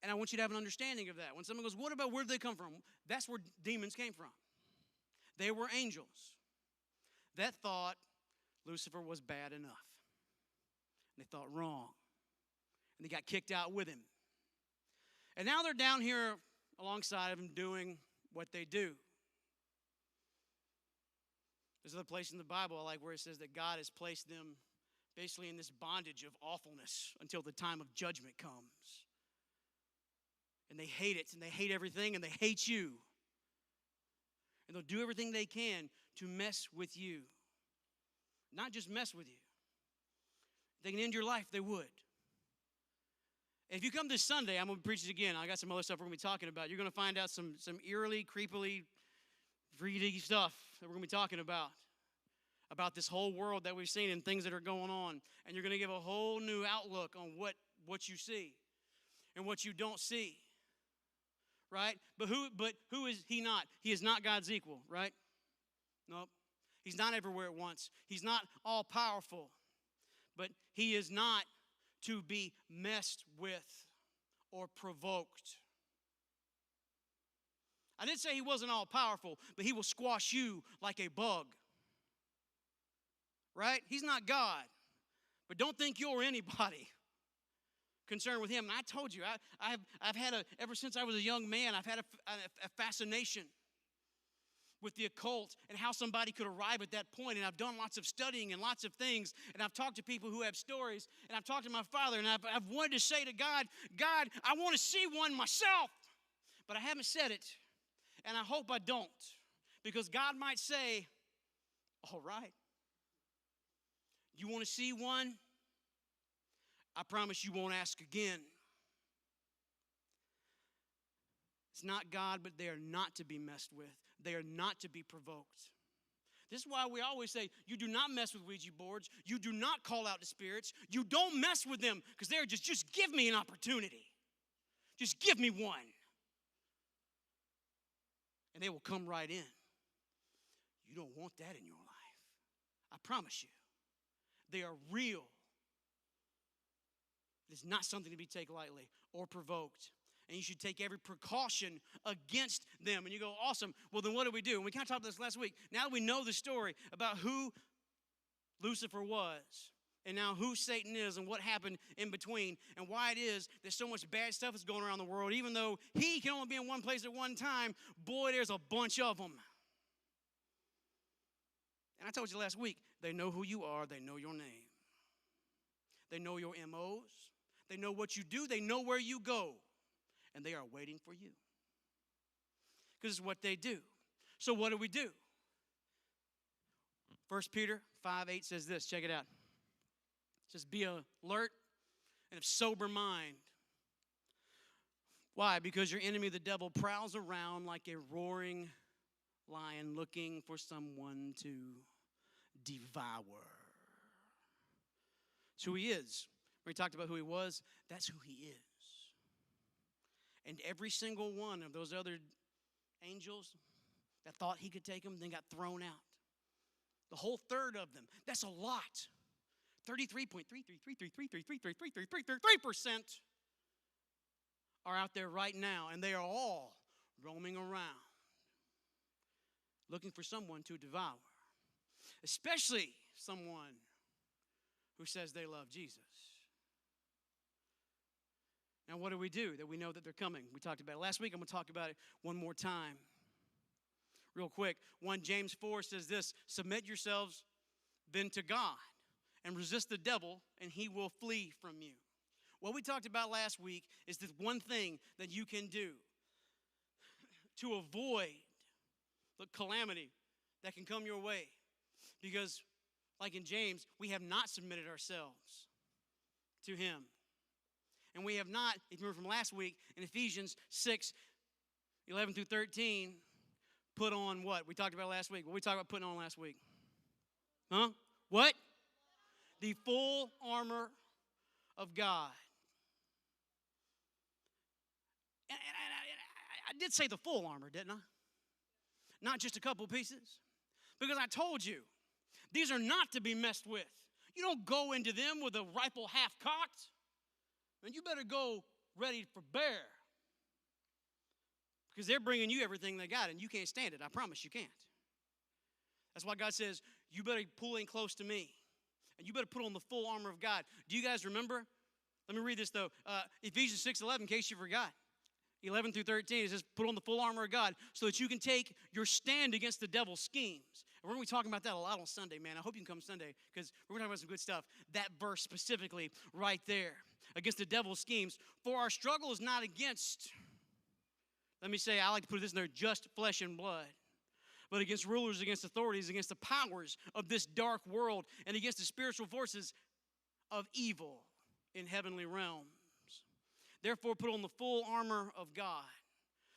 And I want you to have an understanding of that. When someone goes, what about where did they come from? That's where demons came from. They were angels that thought Lucifer was bad enough. And they thought wrong. And they got kicked out with him. And now they're down here alongside of him doing what they do. There's another place in the Bible I like where it says that God has placed them basically in this bondage of awfulness until the time of judgment comes. And they hate it, and they hate everything, and they hate you. And they'll do everything they can to mess with you. Not just mess with you. If they can end your life, they would. If you come this Sunday, I'm going to preach it again. I got some other stuff we're going to be talking about. You're going to find out some eerily, creepily, freaky stuff that we're going to be talking about this whole world that we've seen and things that are going on. And you're going to give a whole new outlook on what you see and what you don't see. Right? But who is he not? He is not God's equal, right? Nope. He's not everywhere at once. He's not all powerful. But he is not to be messed with or provoked. I did say he wasn't all powerful, but he will squash you like a bug. Right? He's not God. But don't think you're anybody concerned with him. And I told you, I've had ever since I was a young man, I've had a fascination with the occult and how somebody could arrive at that point. And I've done lots of studying and lots of things. And I've talked to people who have stories. And I've talked to my father. And I've wanted to say to God, God, I want to see one myself. But I haven't said it. And I hope I don't. Because God might say, all right. You want to see one? I promise you won't ask again. It's not God, but they are not to be messed with. They are not to be provoked. This is why we always say, you do not mess with Ouija boards. You do not call out the spirits. You don't mess with them because they're just give me an opportunity. Just give me one. And they will come right in. You don't want that in your life. I promise you. They are real. It is not something to be taken lightly or provoked. And you should take every precaution against them. And you go, awesome. Well, then what do we do? And we kind of talked about this last week. Now that we know the story about who Lucifer was and now who Satan is and what happened in between and why it is there's so much bad stuff that's going around the world, even though he can only be in one place at one time, boy, there's a bunch of them. And I told you last week, they know who you are. They know your name. They know your MOs. They know what you do. They know where you go. And they are waiting for you. Because it's what they do. So what do we do? 1 Peter 5:8 says this. Check it out. It says, be alert and of sober mind. Why? Because your enemy, the devil, prowls around like a roaring lion looking for someone to devour. It's who he is. We talked about who he was. That's who he is. And every single one of those other angels that thought he could take them, then got thrown out. The whole third of them. That's a lot. 33.33333333333% are out there right now, and they are all roaming around looking for someone to devour. Especially someone who says they love Jesus. Now, what do we do that we know that they're coming? We talked about it last week. I'm going to talk about it one more time. Real quick. 1 James 4 says this, submit yourselves then to God and resist the devil, and he will flee from you. What we talked about last week is the one thing that you can do to avoid the calamity that can come your way. Because, like in James, we have not submitted ourselves to him. And we have not, if you remember from last week, in Ephesians 6:11 through 13, put on what? We talked about last week. What we talked about putting on last week? Huh? What? The full armor of God. And I did say the full armor, didn't I? Not just a couple pieces. Because I told you, these are not to be messed with. You don't go into them with a rifle half cocked. And you better go ready for bear. Because they're bringing you everything they got, and you can't stand it. I promise you can't. That's why God says, you better pull in close to me. And you better put on the full armor of God. Do you guys remember? Let me read this, though. Ephesians 6:11, in case you forgot. 11 through 13, it says, put on the full armor of God so that you can take your stand against the devil's schemes. And we're going to be talking about that a lot on Sunday, man. I hope you can come Sunday because we're going to talk about some good stuff. That verse specifically right there, against the devil's schemes. For our struggle is not against, let me say, I like to put this in there, just flesh and blood, but against rulers, against authorities, against the powers of this dark world, and against the spiritual forces of evil in heavenly realms. Therefore, put on the full armor of God,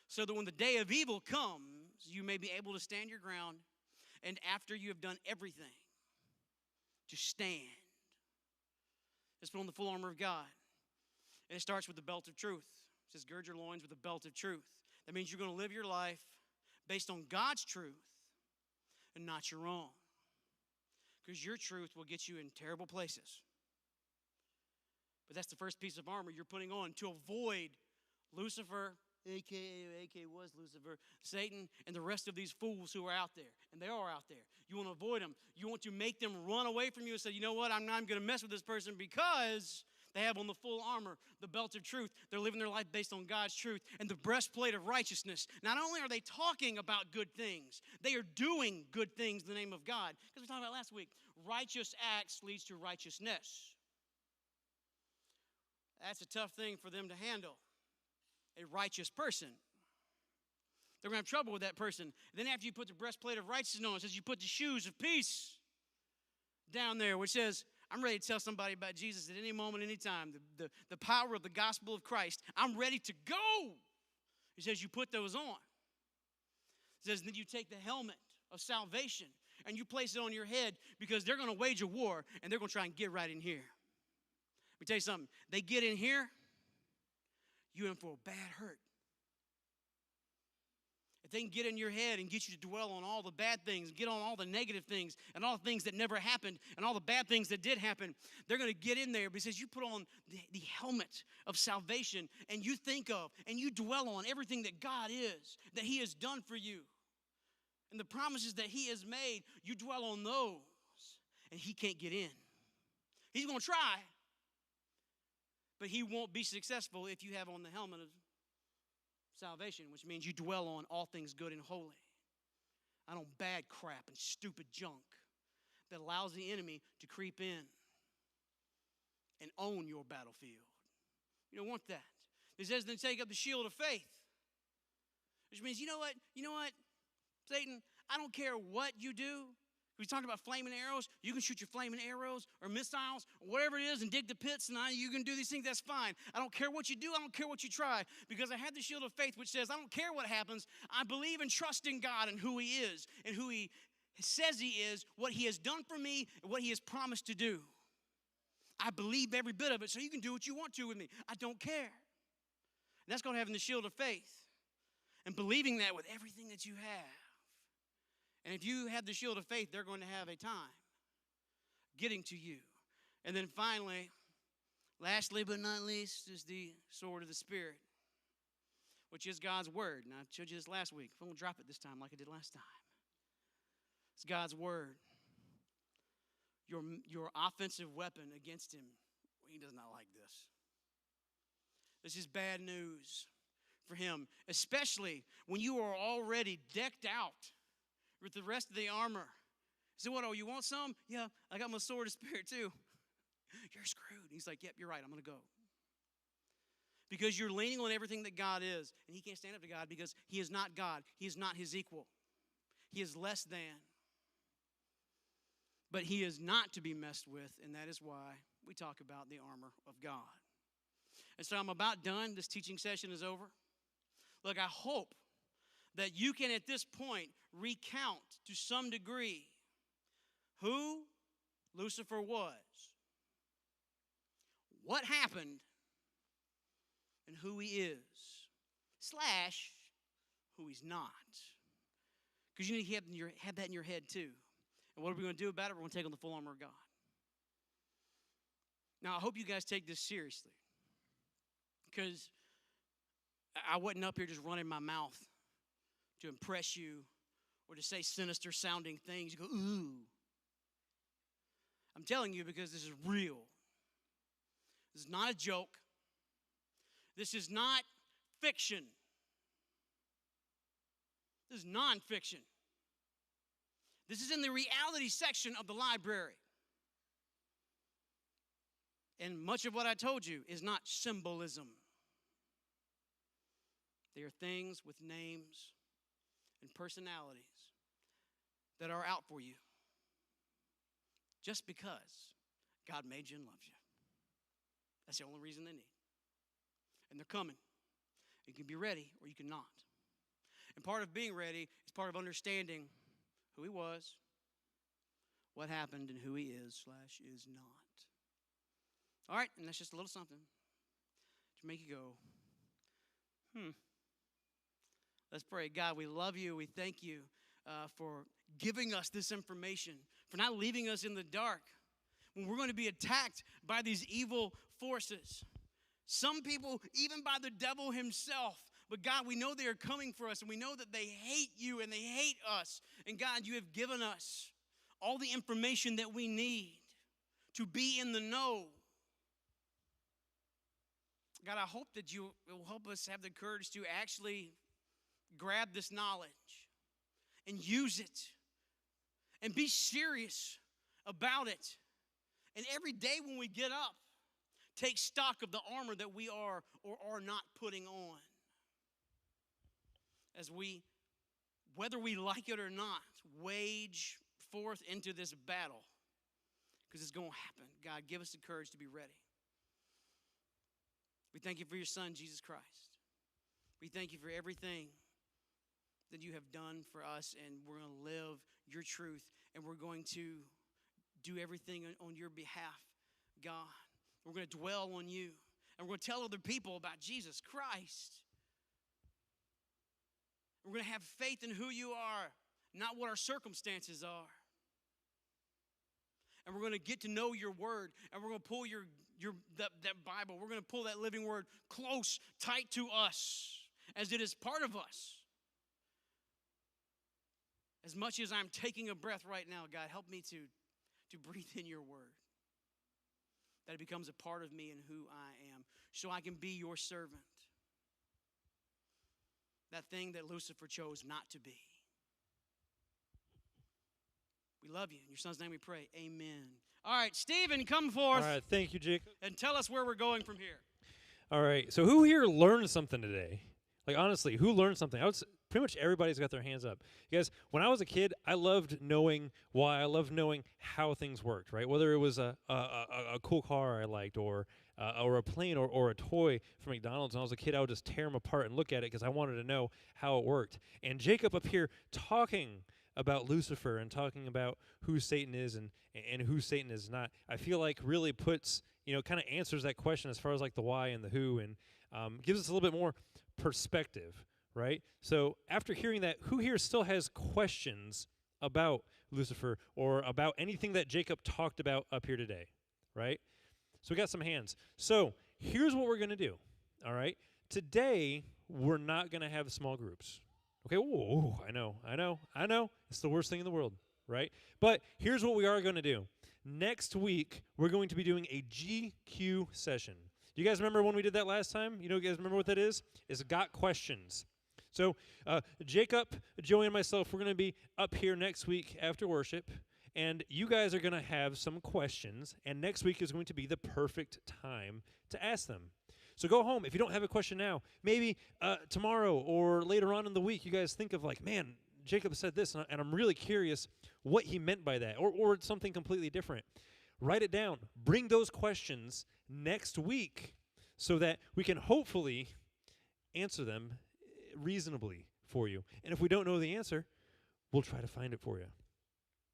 so that when the day of evil comes, you may be able to stand your ground, and after you have done everything, to stand. Let's put on the full armor of God. And it starts with the belt of truth. It says, gird your loins with the belt of truth. That means you're going to live your life based on God's truth and not your own. Because your truth will get you in terrible places. But that's the first piece of armor you're putting on to avoid Lucifer, a.k.a. was Lucifer, Satan, and the rest of these fools who are out there. And they are out there. You want to avoid them. You want to make them run away from you and say, you know what, I'm not going to mess with this person because they have on the full armor, the belt of truth. They're living their life based on God's truth and the breastplate of righteousness. Not only are they talking about good things, they are doing good things in the name of God. Because we talked about last week, righteous acts leads to righteousness. That's a tough thing for them to handle. A righteous person. They're going to have trouble with that person. And then after you put the breastplate of righteousness on, it says you put the shoes of peace down there, which says, I'm ready to tell somebody about Jesus at any moment, any time. The power of the gospel of Christ. I'm ready to go. He says you put those on. It says then you take the helmet of salvation and you place it on your head because they're going to wage a war and they're going to try and get right in here. Let me tell you something. They get in here, you're in for a bad hurt. If they can get in your head and get you to dwell on all the bad things, get on all the negative things, and all the things that never happened, and all the bad things that did happen, they're going to get in there because you put on the helmet of salvation, and you think of, and you dwell on everything that God is, that He has done for you, and the promises that He has made, you dwell on those, and He can't get in. He's going to try, but he won't be successful if you have on the helmet of salvation, which means you dwell on all things good and holy. Not on bad crap and stupid junk that allows the enemy to creep in and own your battlefield. You don't want that. It says then take up the shield of faith, which means, you know what, Satan, I don't care what you do. We talked about flaming arrows. You can shoot your flaming arrows or missiles or whatever it is and dig the pits, and you can do these things. That's fine. I don't care what you do. I don't care what you try, because I have the shield of faith, which says I don't care what happens. I believe and trust in God and who He is and who He says He is, what He has done for me and what He has promised to do. I believe every bit of it, so you can do what you want to with me. I don't care. And that's called having the shield of faith and believing that with everything that you have. And if you have the shield of faith, they're going to have a time getting to you. And then finally, lastly but not least, is the sword of the Spirit, which is God's word. And I showed you this last week. I won't drop it this time like I did last time. It's God's word. Your offensive weapon against him. He does not like this. This is bad news for him, especially when you are already decked out with the rest of the armor. So what, you want some? Yeah, I got my sword of spirit too. You're screwed. He's like, yep, you're right, I'm going to go. Because you're leaning on everything that God is, and he can't stand up to God because he is not God. He is not his equal. He is less than. But he is not to be messed with, and that is why we talk about the armor of God. And so I'm about done. This teaching session is over. Look, I hope that you can at this point recount to some degree who Lucifer was, what happened, and who he is, / who he's not. Because you need to have that in your head too. And what are we going to do about it? We're going to take on the full armor of God. Now, I hope you guys take this seriously, because I wasn't up here just running my mouth to impress you or to say sinister sounding things. You go, ooh. I'm telling you because this is real. This is not a joke. This is not fiction. This is nonfiction. This is in the reality section of the library. And much of what I told you is not symbolism. They are things with names and personalities that are out for you just because God made you and loves you. That's the only reason they need. And they're coming. You can be ready or you cannot. And part of being ready is part of understanding who he was, what happened, and who he is / is not. All right, and that's just a little something to make you go, Let's pray. God, we love you. We thank you for giving us this information, for not leaving us in the dark when we're going to be attacked by these evil forces. Some people, even by the devil himself. But God, we know they are coming for us, and we know that they hate you and they hate us. And God, you have given us all the information that we need to be in the know. God, I hope that you will help us have the courage to actually grab this knowledge and use it and be serious about it. And every day when we get up, take stock of the armor that we are or are not putting on. As we, whether we like it or not, wage forth into this battle, because it's going to happen. God, give us the courage to be ready. We thank you for your Son, Jesus Christ. We thank you for everything that you have done for us, and we're going to live your truth, and we're going to do everything on your behalf, God. We're going to dwell on you, and we're going to tell other people about Jesus Christ. We're going to have faith in who you are, not what our circumstances are. And we're going to get to know your word, and we're going to pull that Bible. We're going to pull that living word close, tight to us, as it is part of us. As much as I'm taking a breath right now, God, help me to breathe in your word, that it becomes a part of me and who I am, so I can be your servant. That thing that Lucifer chose not to be. We love you. In your Son's name we pray. Amen. All right, Stephen, come forth.
All right, thank you, Jacob.
And tell us where we're going from here.
All right, so who here learned something today? Like, honestly, who learned something? Pretty much everybody's got their hands up. You guys, when I was a kid, I loved knowing why. I loved knowing how things worked, right? Whether it was a cool car I liked, or a plane, or a toy from McDonald's. When I was a kid, I would just tear them apart and look at it because I wanted to know how it worked. And Jacob up here talking about Lucifer and talking about who Satan is and who Satan is not, I feel like really puts, kind of answers that question as far as like the why and the who, and gives us a little bit more perspective. Right? So after hearing that, who here still has questions about Lucifer or about anything that Jacob talked about up here today? Right? So we got some hands. So here's what we're going to do. All right? Today, we're not going to have small groups. Okay? Whoa, I know. It's the worst thing in the world. Right? But here's what we are going to do. Next week, we're going to be doing a GQ session. Do you guys remember when we did that last time? You guys remember what that is? It's Got Questions. So Jacob, Joey, and myself, we're going to be up here next week after worship, and you guys are going to have some questions, and next week is going to be the perfect time to ask them. So go home. If you don't have a question now, maybe tomorrow or later on in the week, you guys think of like, man, Jacob said this, and I'm really curious what he meant by that, or something completely different. Write it down. Bring those questions next week so that we can hopefully answer them reasonably for you. And if we don't know the answer, we'll try to find it for you.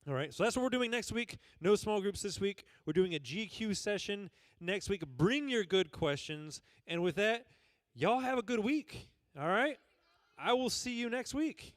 All right, so that's what we're doing next week. No small groups this week. We're doing a GQ session next week. Bring your good questions. And with that, y'all have a good week. All right? I will see you next week.